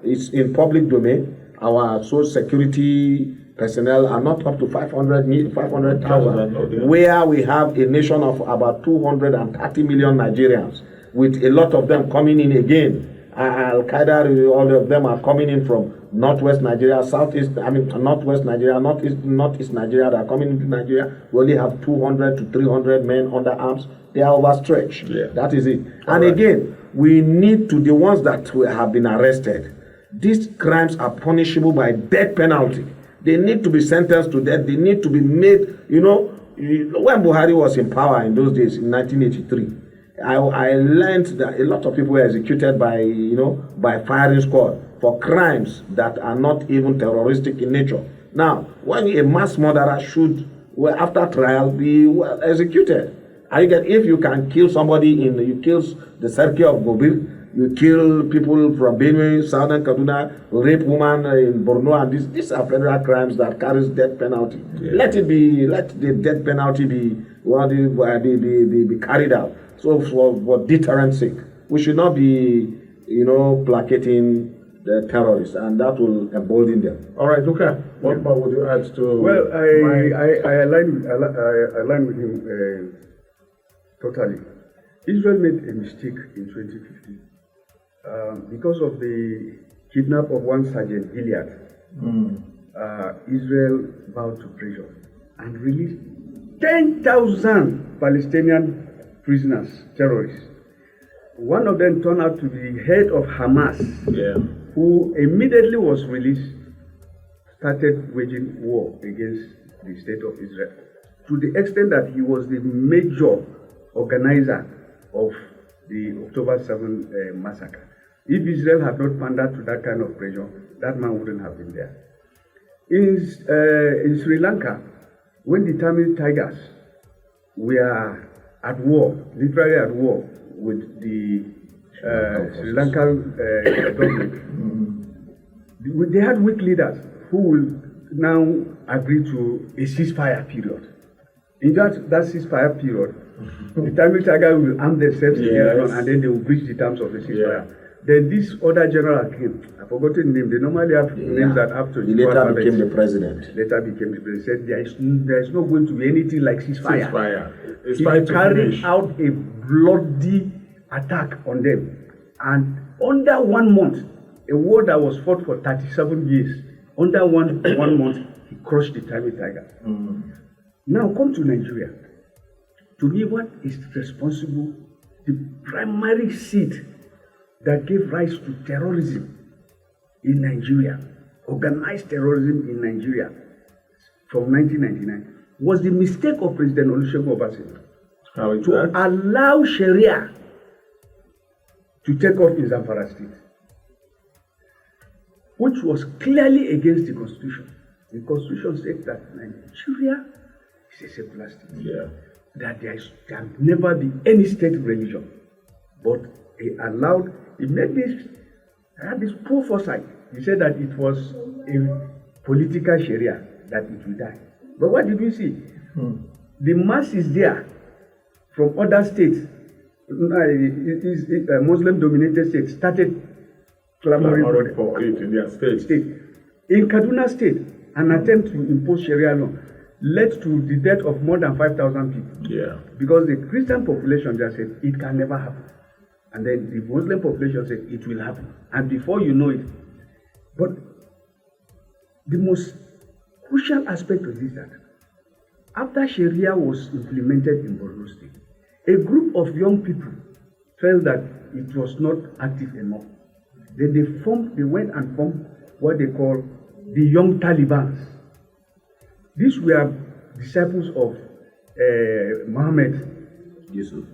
it's in public domain. Our social security personnel are not up to 500,000, where we have a nation of about 230 million Nigerians, with a lot of them coming in again. Al-Qaeda, all of them are coming in from northwest Nigeria, northwest Nigeria, northeast Nigeria. They are coming into Nigeria. We only have 200 to 300 men under arms. They are overstretched. Yeah. That is it. And again, we need to, the ones that have been arrested, these crimes are punishable by death penalty. They need to be sentenced to death. They need to be made, when Buhari was in power in those days, in 1983, I learned that a lot of people were executed by firing squad for crimes that are not even terroristic in nature. Now, when a mass murderer should, after trial, be executed. If you can kill somebody you kill the Serki of Gobil, you kill people from Benue, Southern Kaduna, rape woman in Borno, and these are federal crimes that carries death penalty. Yeah. Let the death penalty be carried out. So for deterrence sake, we should not be, placating the terrorists, and that will embolden them.
All right, Luka, what more would you add to?
Well, I align with him totally. Israel made a mistake in 2015 because of the kidnap of one Sergeant Gilead. Israel vowed to pressure and released 10,000 Palestinian prisoners, terrorists. One of them turned out to be head of Hamas, who immediately was released, started waging war against the state of Israel, to the extent that he was the major organizer of the October 7 massacre. If Israel had not pandered to that kind of pressure, that man wouldn't have been there. In Sri Lanka, when the Tamil Tigers were at war, literally at war with the Sri Lankan government, they had weak leaders who will now agree to a ceasefire period. In that ceasefire period, the Tamil Tigers will arm themselves and then they will breach the terms of the ceasefire. Then this other general came. I've forgotten the name. They normally have names that have to.
He later became the president.
Said there is not going to be anything like ceasefire. He carried out a bloody attack on them, and under 1 month, a war that was fought for 37 years, under one month, he crushed the Tamil Tigers. Now come to Nigeria. To me, what is responsible? The primary seed that gave rise to terrorism in Nigeria, organized terrorism in Nigeria from 1999, was the mistake of President Olusegun Obasanjo to allow Sharia to take off in Zamfara State, which was clearly against the Constitution. The Constitution said that Nigeria is a secular state, that there can never be any state religion, but he had this poor foresight. He said that it was a political Sharia, that it will die. But what did we see? The masses there from other states, Muslim-dominated states, started clamoring for it
in their state.
In Kaduna State, an attempt to impose Sharia law led to the death of more than 5,000 people. Because the Christian population just said it can never happen. And then the Muslim population said it will happen. And before you know it. But the most crucial aspect of this is that after Sharia was implemented in Borno State, a group of young people felt that it was not active enough. Then they went and formed what they call the Young Talibans. These were disciples of Muhammad Yusuf.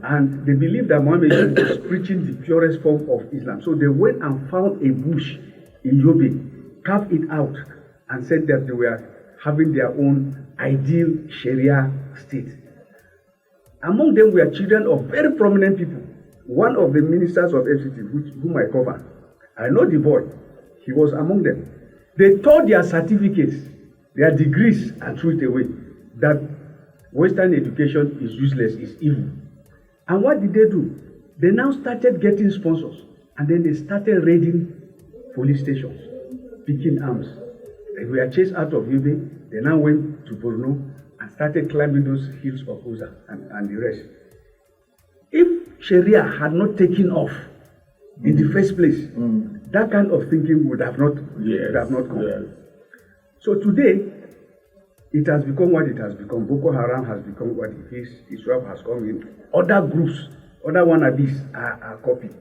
And they believed that Muhammad Yusuf was preaching the purest form of Islam. So they went and found a bush in Yobe, carved it out, and said that they were having their own ideal Sharia state. Among them were children of very prominent people. One of the ministers of FCT, whom I cover, I know the boy, he was among them. They tore their certificates, their degrees, and threw it away. That Western education is useless, is evil. And what did they do? They now started getting sponsors, and then they started raiding police stations, picking arms. They were chased out of Yobe. They now went to Borno and started climbing those hills of Uza and the rest. If Sharia had not taken off in the first place, that kind of thinking would have not come. Yes. So today, it has become what it has become. Boko Haram has become what it is. Israel has come in. Other groups, other wannabes are copied.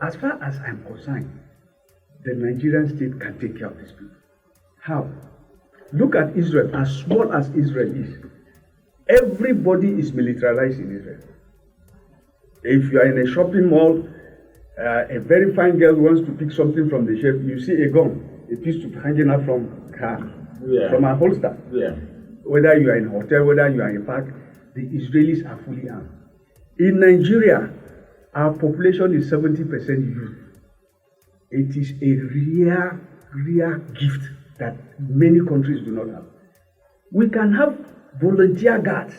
As far as I'm concerned, the Nigerian state can take care of these people. How? Look at Israel. As small as Israel is, everybody is militarized in Israel. If you are in a shopping mall, a very fine girl wants to pick something from the shelf, you see a gun, a pistol hanging out from her, from her holster. Yeah. Whether you are in a hotel, whether you are in a park, the Israelis are fully armed. In Nigeria, our population is 70% youth. It is a rare gift that many countries do not have. We can have volunteer guards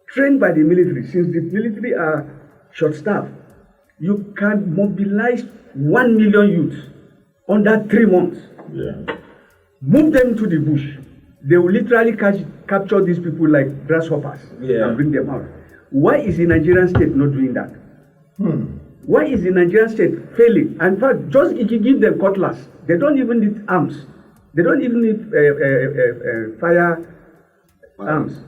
trained by the military. Since the military are short-staffed, you can mobilize 1 million youths under 3 months. Yeah. Move them to the bush. They will literally capture these people like grasshoppers and bring them out. Why is the Nigerian state not doing that? Why is the Nigerian state failing? And in fact, just if you give them cutlass, they don't even need arms. They don't even need fire arms.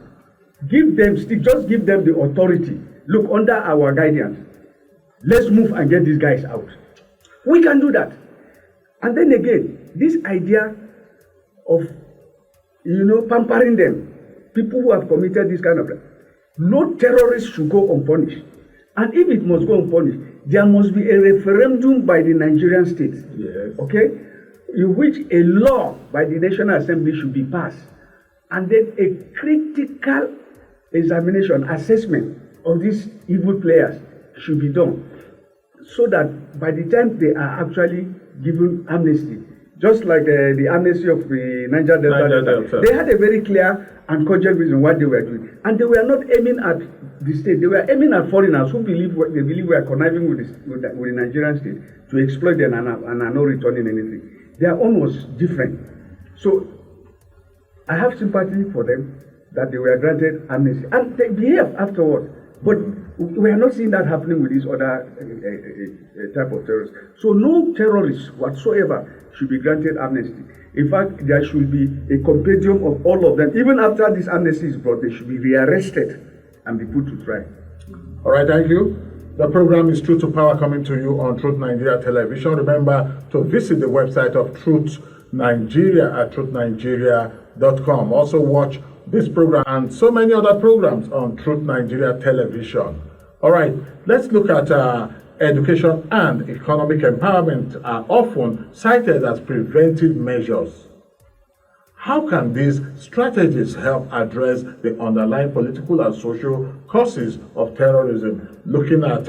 Give them stick. Just give them the authority. Look, under our guidance, let's move and get these guys out. We can do that. And then again, this idea of, pampering them, people who have committed this kind of crime, no terrorist should go unpunished. And if it must go unpunished, there must be a referendum by the Nigerian state. Yes. Okay? In which a law by the National Assembly should be passed. And then a critical examination, assessment of these evil players should be done. So that by the time they are actually given amnesty, just like the amnesty of the Niger Delta, they had a very clear and cogent reason what they were doing. And they were not aiming at the state, they were aiming at foreigners who believe we are conniving with the Nigerian state to exploit them and are not returning anything. Their own was different. So I have sympathy for them that they were granted amnesty. And they behave afterward. But we are not seeing that happening with this other type of terrorists. So no terrorists whatsoever should be granted amnesty. In fact, there should be a compendium of all of them. Even after this amnesty is brought, they should be rearrested and be put to trial.
All right, thank you. The program is Truth to Power, coming to you on Truth Nigeria Television. Remember to visit the website of Truth Nigeria at truthnigeria.com. Also watch this program and so many other programs on Truth Nigeria Television. All right, let's look at education and economic empowerment are often cited as preventive measures. How can these strategies help address the underlying political and social causes of terrorism? Looking at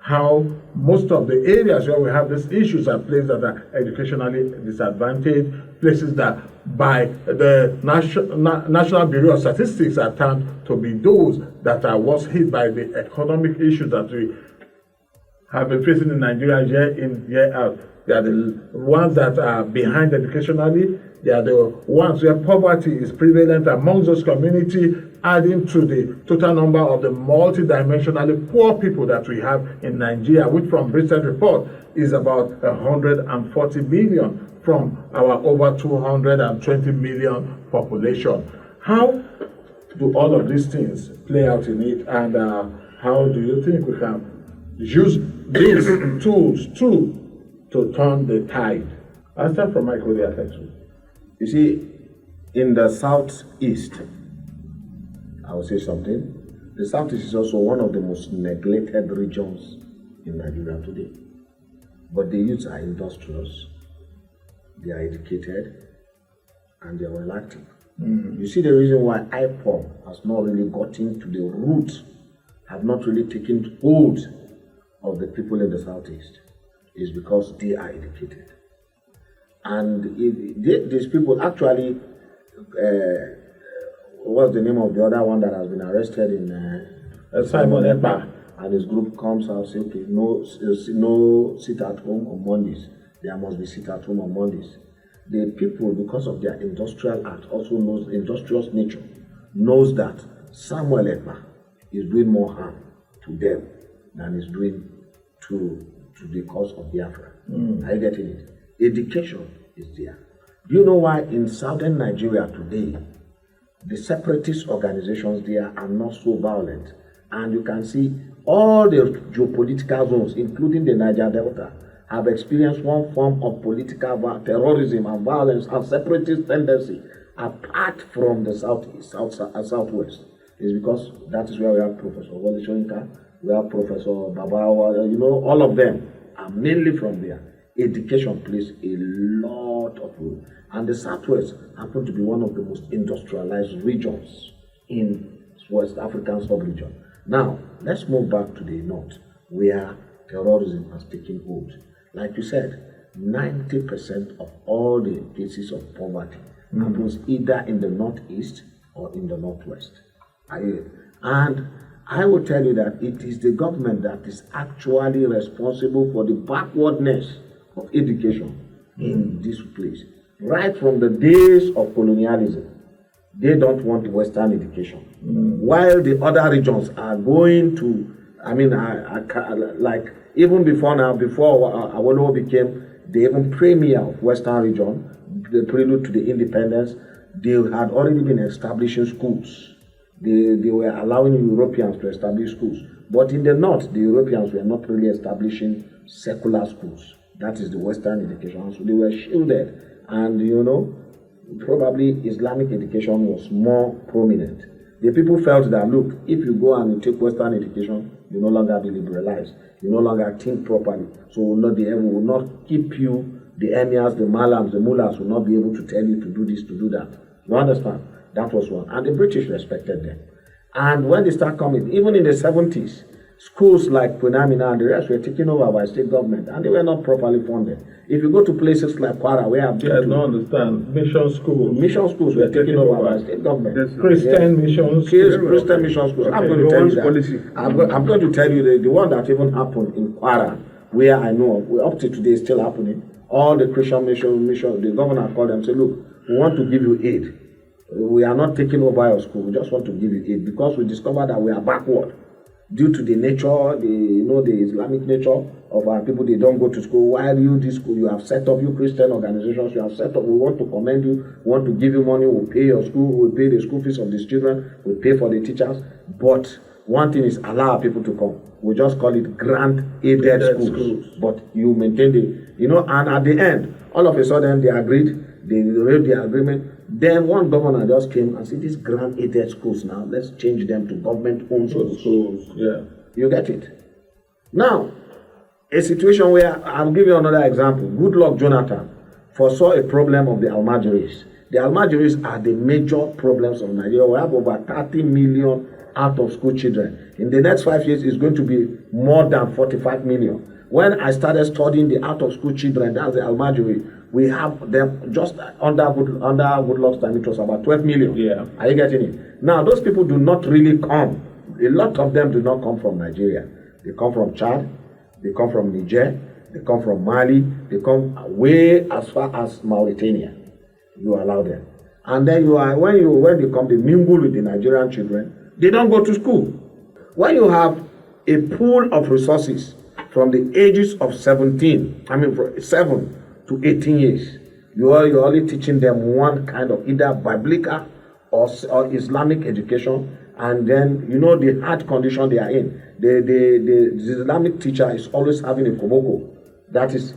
how most of the areas where we have these issues are places that are educationally disadvantaged, places that by the National Bureau of Statistics are termed to be those that are worst hit by the economic issues that we have been facing in Nigeria year in, year out. They are the ones that are behind educationally. They are the ones where poverty is prevalent amongst those communities, adding to the total number of the multidimensionally poor people that we have in Nigeria, which from recent report is about 140 million from our over 220 million population. How do all of these things play out in it, and how do you think we can use these tools to turn the tide? I'll start from Michael there.
You see, in the southeast, I will say something. The southeast is also one of the most neglected regions in Nigeria today. But the youths are industrious, they are educated, and they were active. You see the reason why IPOB has not really gotten to the root, have not really taken hold of the people in the Southeast, is because they are educated. And these people actually, what's the name of the other one that has been arrested in
Simon Ekpa?
And his group comes out and says, okay, no sit at home on Mondays. There must be sit at home on Mondays. The people, because of their industrial act, also knows industrious nature, knows that Samuel Ekpa is doing more harm to them than is doing to the cause of Biafra. Are you getting it? Education is there. Do you know why in southern Nigeria today, the separatist organizations there are not so violent? And you can see all the geopolitical zones, including the Niger Delta, have experienced one form of political terrorism and violence and separatist tendency apart from the southeast, southwest. It's because that is where we have Professor Wole Soyinka, we have Professor Babawa, you know, all of them are mainly from there. Education plays a lot of role. And the southwest happens to be one of the most industrialized regions in West African sub-region. Now, let's move back to the north, where terrorism has taken hold. Like you said, 90% of all the cases of poverty happens either in the northeast or in the northwest. And I will tell you that it is the government that is actually responsible for the backwardness of education in this place. Right from the days of colonialism, they don't want Western education. While the other regions are going to, I mean, like even before now, before Awolowo became the even premier of Western region, the prelude to the independence, they had already been establishing schools. They were allowing Europeans to establish schools. But in the north, the Europeans were not really establishing secular schools. That is the Western education. So they were shielded. And you know, probably Islamic education was more prominent. The people felt that, look, if you go and you take Western education, you no longer be liberalized. You no longer think properly. So will not keep you, the emirs, the malams, the mullahs will not be able to tell you to do this, to do that. You understand? That was one. And the British respected them. And when they start coming, even in the 70s, schools like Punamina and the rest were taken over by state government, and they were not properly funded. If you go to places like Kwara, where I've been
I don't understand. Mission schools
were taken over by state government.
Christian mission schools.
Christian mission schools. I'm going to tell you that. I'm going to tell you the one that even happened in Kwara, where I know of, up to today is still happening. All the Christian mission, the governor called them and said, look, we want to give you aid. We are not taking over your school. We just want to give you aid because we discovered that we are backward due to the nature, the Islamic nature of our people. They don't go to school. While you, this school, you have set up, you Christian organizations, you have set up. We want to commend you. We want to give you money. We'll pay your school. We'll pay the school fees of these children. We'll pay for the teachers. But one thing is allow people to come. We just call it grant-aided schools. But you maintain and at the end, all of a sudden they agreed. They read the agreement. Then one governor just came and said, these grant-aided schools now, let's change them to government-owned schools.
Yeah.
You get it? Now, a situation where, I'll give you another example. Goodluck Jonathan foresaw a problem of the Almajiris. The Almajiris are the major problems of Nigeria. We have over 30 million out-of-school children. In the next 5 years, it's going to be more than 45 million. When I started studying the out-of-school children, that's the Almajiri, we have them just under Goodluck's time, it was about 12 million.
Yeah.
Are you getting it? Now, those people do not really come. A lot of them do not come from Nigeria. They come from Chad, they come from Niger, they come from Mali, they come way as far as Mauritania. You allow them. And then when they come, they mingle with the Nigerian children. They don't go to school. When you have a pool of resources from the ages of 7 to 18 years, you're only teaching them one kind of either biblical or Islamic education, and then the hard condition they are in. The Islamic teacher is always having a koboko, that is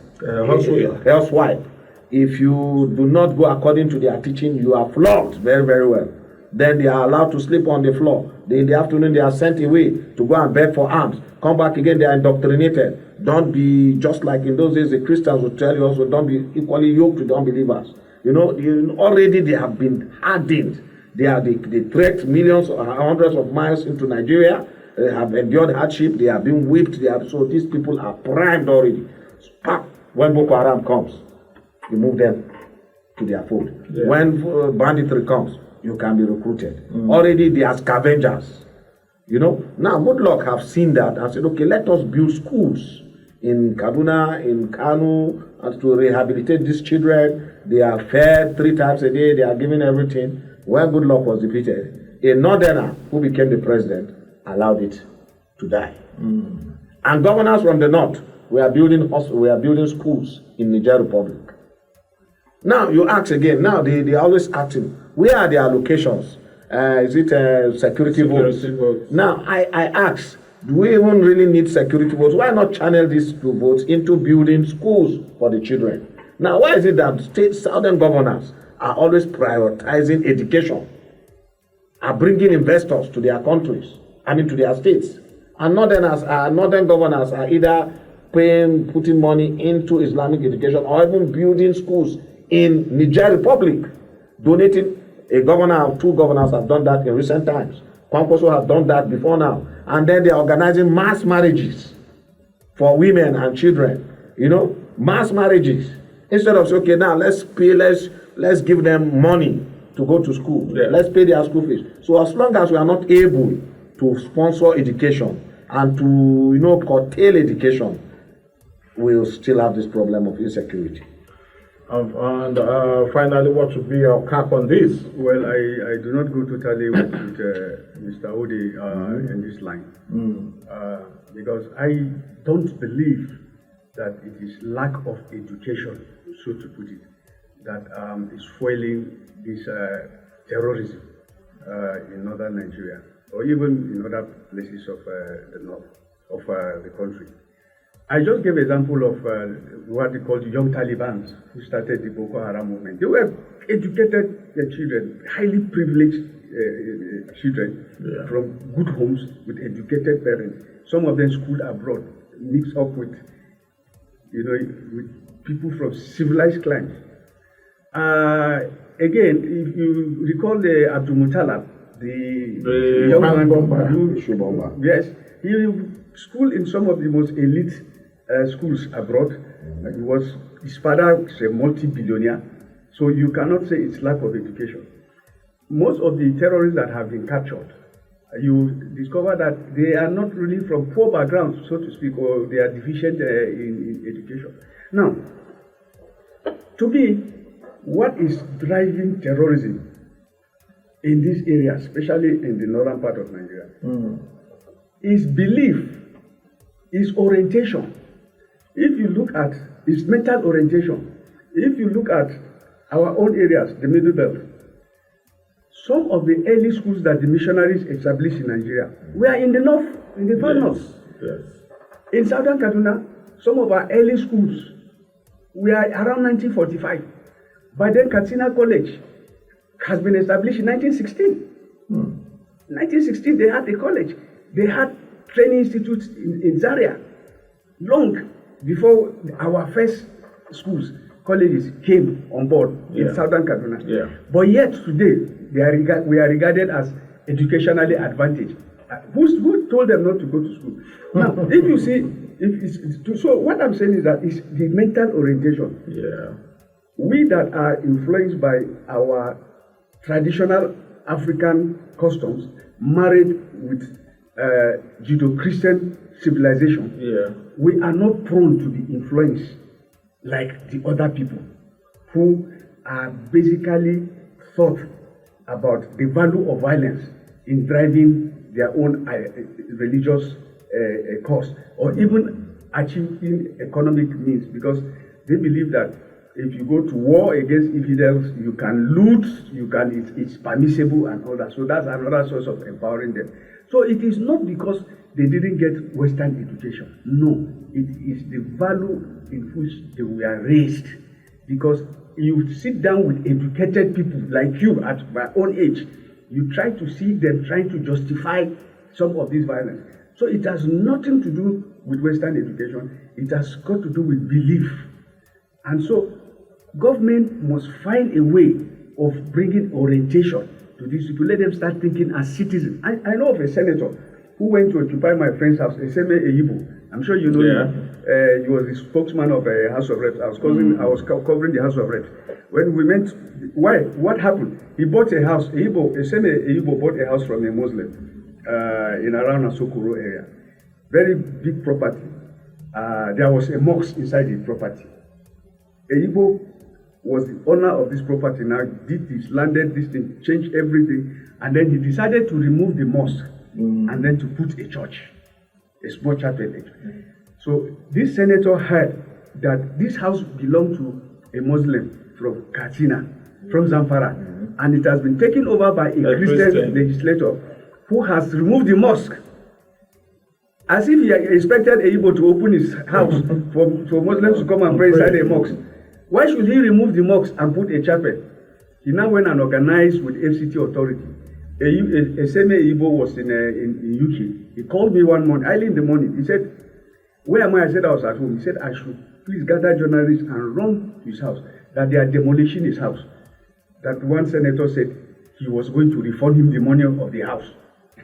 housewife. If you do not go according to their teaching, you are flogged very, very well. Then they are allowed to sleep on the floor. In the afternoon, they are sent away to go and beg for arms. Come back again, they are indoctrinated. Don't be, just like in those days, the Christians would tell you also, don't be equally yoked with unbelievers. Already they have been hardened. They trekked millions or hundreds of miles into Nigeria. They have endured hardship. They have been whipped. So these people are primed already. When Boko Haram comes, you move them to their fold. Yeah. When banditry comes, you can be recruited. Already they are scavengers. Now good luck have seen that and said, okay, let us build schools in Kaduna, in Kanu, and to rehabilitate these children. They are fed 3 times a day. They are given everything. When good luck was defeated, a northerner who became the president allowed it to die. And governors from the north were building schools in Niger Republic. Now you ask again. Now they always asking, where are the allocations? Is it security votes? Now I ask, do we even really need security votes? Why not channel these votes into building schools for the children? Now why is it that southern governors are always prioritizing education, are bringing investors to their countries, to their states, and northern governors are either putting money into Islamic education or even building schools in Niger Republic, donating. A governor or 2 governors have done that in recent times. Kwankwaso have done that before now. And then they are organizing mass marriages for women and children. Mass marriages. Instead of saying, okay, now let's give them money to go to school. Yeah. Let's pay their school fees. So as long as we are not able to sponsor education and to, curtail education, we'll still have this problem of insecurity.
And finally, what should be your cap on this?
Well, I do not go totally with Mr. Ode in this line. Because I don't believe that it is lack of education, so to put it, that is fueling this terrorism in northern Nigeria, or even in other places of the north of the country. I just gave an example of what they call the young Taliban who started the Boko Haram movement. They were educated children, highly privileged children from good homes with educated parents. Some of them schooled abroad, mixed up with, with people from civilized climes. Again, if you recall the Abdul Muttalib, the young man, yes, he schooled in some of the most elite schools abroad. His father was a multi-billionaire, so you cannot say it's lack of education. Most of the terrorists that have been captured, you discover that they are not really from poor backgrounds, so to speak, or they are deficient in education. Now, to me, what is driving terrorism in this area, especially in the northern part of Nigeria, is belief, is orientation. If you look at its mental orientation, if you look at our own areas, the Middle Belt, some of the early schools that the missionaries established in Nigeria were in the north, in the far north.
Yes.
In southern Kaduna, some of our early schools were around 1945. By then, Katsina College has been established in 1916. 1916, they had a college. They had training institutes in Zaria, long before our first schools, colleges came on board in southern Kaduna. Yeah. But yet today, we are regarded as educationally advantaged. Who told them not to go to school? Now, if you see, so what I'm saying is that it's the mental orientation.
Yeah.
We that are influenced by our traditional African customs, married with Judeo-Christian civilization, we are not prone to be influenced like the other people who are basically thought about the value of violence in driving their own religious cause, or even achieving economic means, because they believe that if you go to war against infidels, you can loot, it's permissible and all that. So that's another source of empowering them. So it is not because they didn't get Western education. No, it is the value in which they were raised. Because you sit down with educated people like you at my own age, you try to see them trying to justify some of this violence. So it has nothing to do with Western education. It has got to do with belief. And so government must find a way of bringing orientation to these people. Let them start thinking as citizens. I know of a senator who went to occupy my friend's house, Ehis Agbon. I'm sure you know him. He was the spokesman of a House of Reps. I was covering the House of Reps. When we met, why? What happened? He bought a house. Ehis Agbon bought a house from a Muslim in around Asokoro area. Very big property. There was a mosque inside the property. Ehis was the owner of this property now, did this, landed this thing, changed everything, and then he decided to remove the mosque and then to put a church, a small chapel. So this senator heard that this house belonged to a Muslim from Katsina, from Zamfara, and it has been taken over by a Christian legislator who has removed the mosque. As if he expected Ehis to open his house for Muslims to come and pray inside a mosque. Why should he remove the mosque and put a chapel? He now went and organized with FCT authority. Ehis Agbon was in UK. He called me one morning, early in the morning. He said, "Where am I?" I said, "I was at home." He said, "I should please gather journalists and run to his house, that they are demolishing his house." That one senator said he was going to refund him the money of the house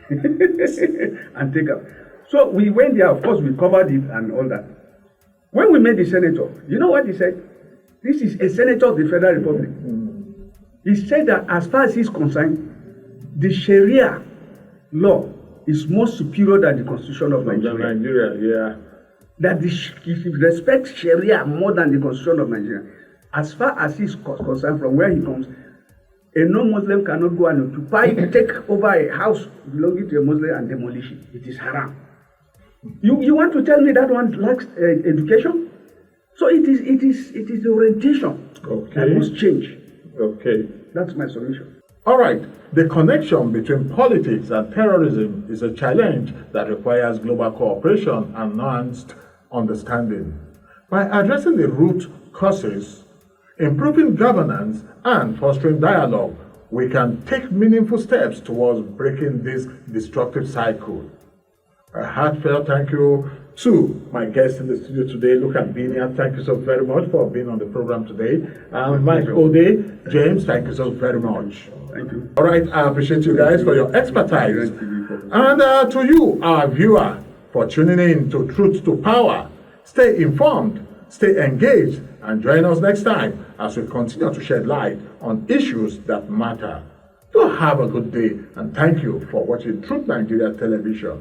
and take up. So we went there, of course, we covered it and all that. When we met the senator, you know what he said? This is a senator of the Federal Republic. He said that as far as he's concerned, the Sharia law is more superior than the Constitution of Nigeria. That he respects Sharia more than the Constitution of Nigeria. As far as he's concerned, from where he comes, a non-Muslim cannot go and occupy, take over a house belonging to a Muslim and demolish it. It is haram. You want to tell me that one lacks education? So it is the orientation that must change.
Okay.
That's my solution.
All right. The connection between politics and terrorism is a challenge that requires global cooperation and nuanced understanding. By addressing the root causes, improving governance, and fostering dialogue, we can take meaningful steps towards breaking this destructive cycle. A heartfelt thank you to my guests in the studio today, Luke and Binia. Thank you so very much for being on the program today. Mike Ode, James, thank you so very much.
Thank you.
All right, I appreciate you guys for your expertise. And to you, our viewer, for tuning in to Truth to Power. Stay informed, stay engaged, and join us next time as we continue to shed light on issues that matter. Do have a good day, and thank you for watching Truth Nigeria Television.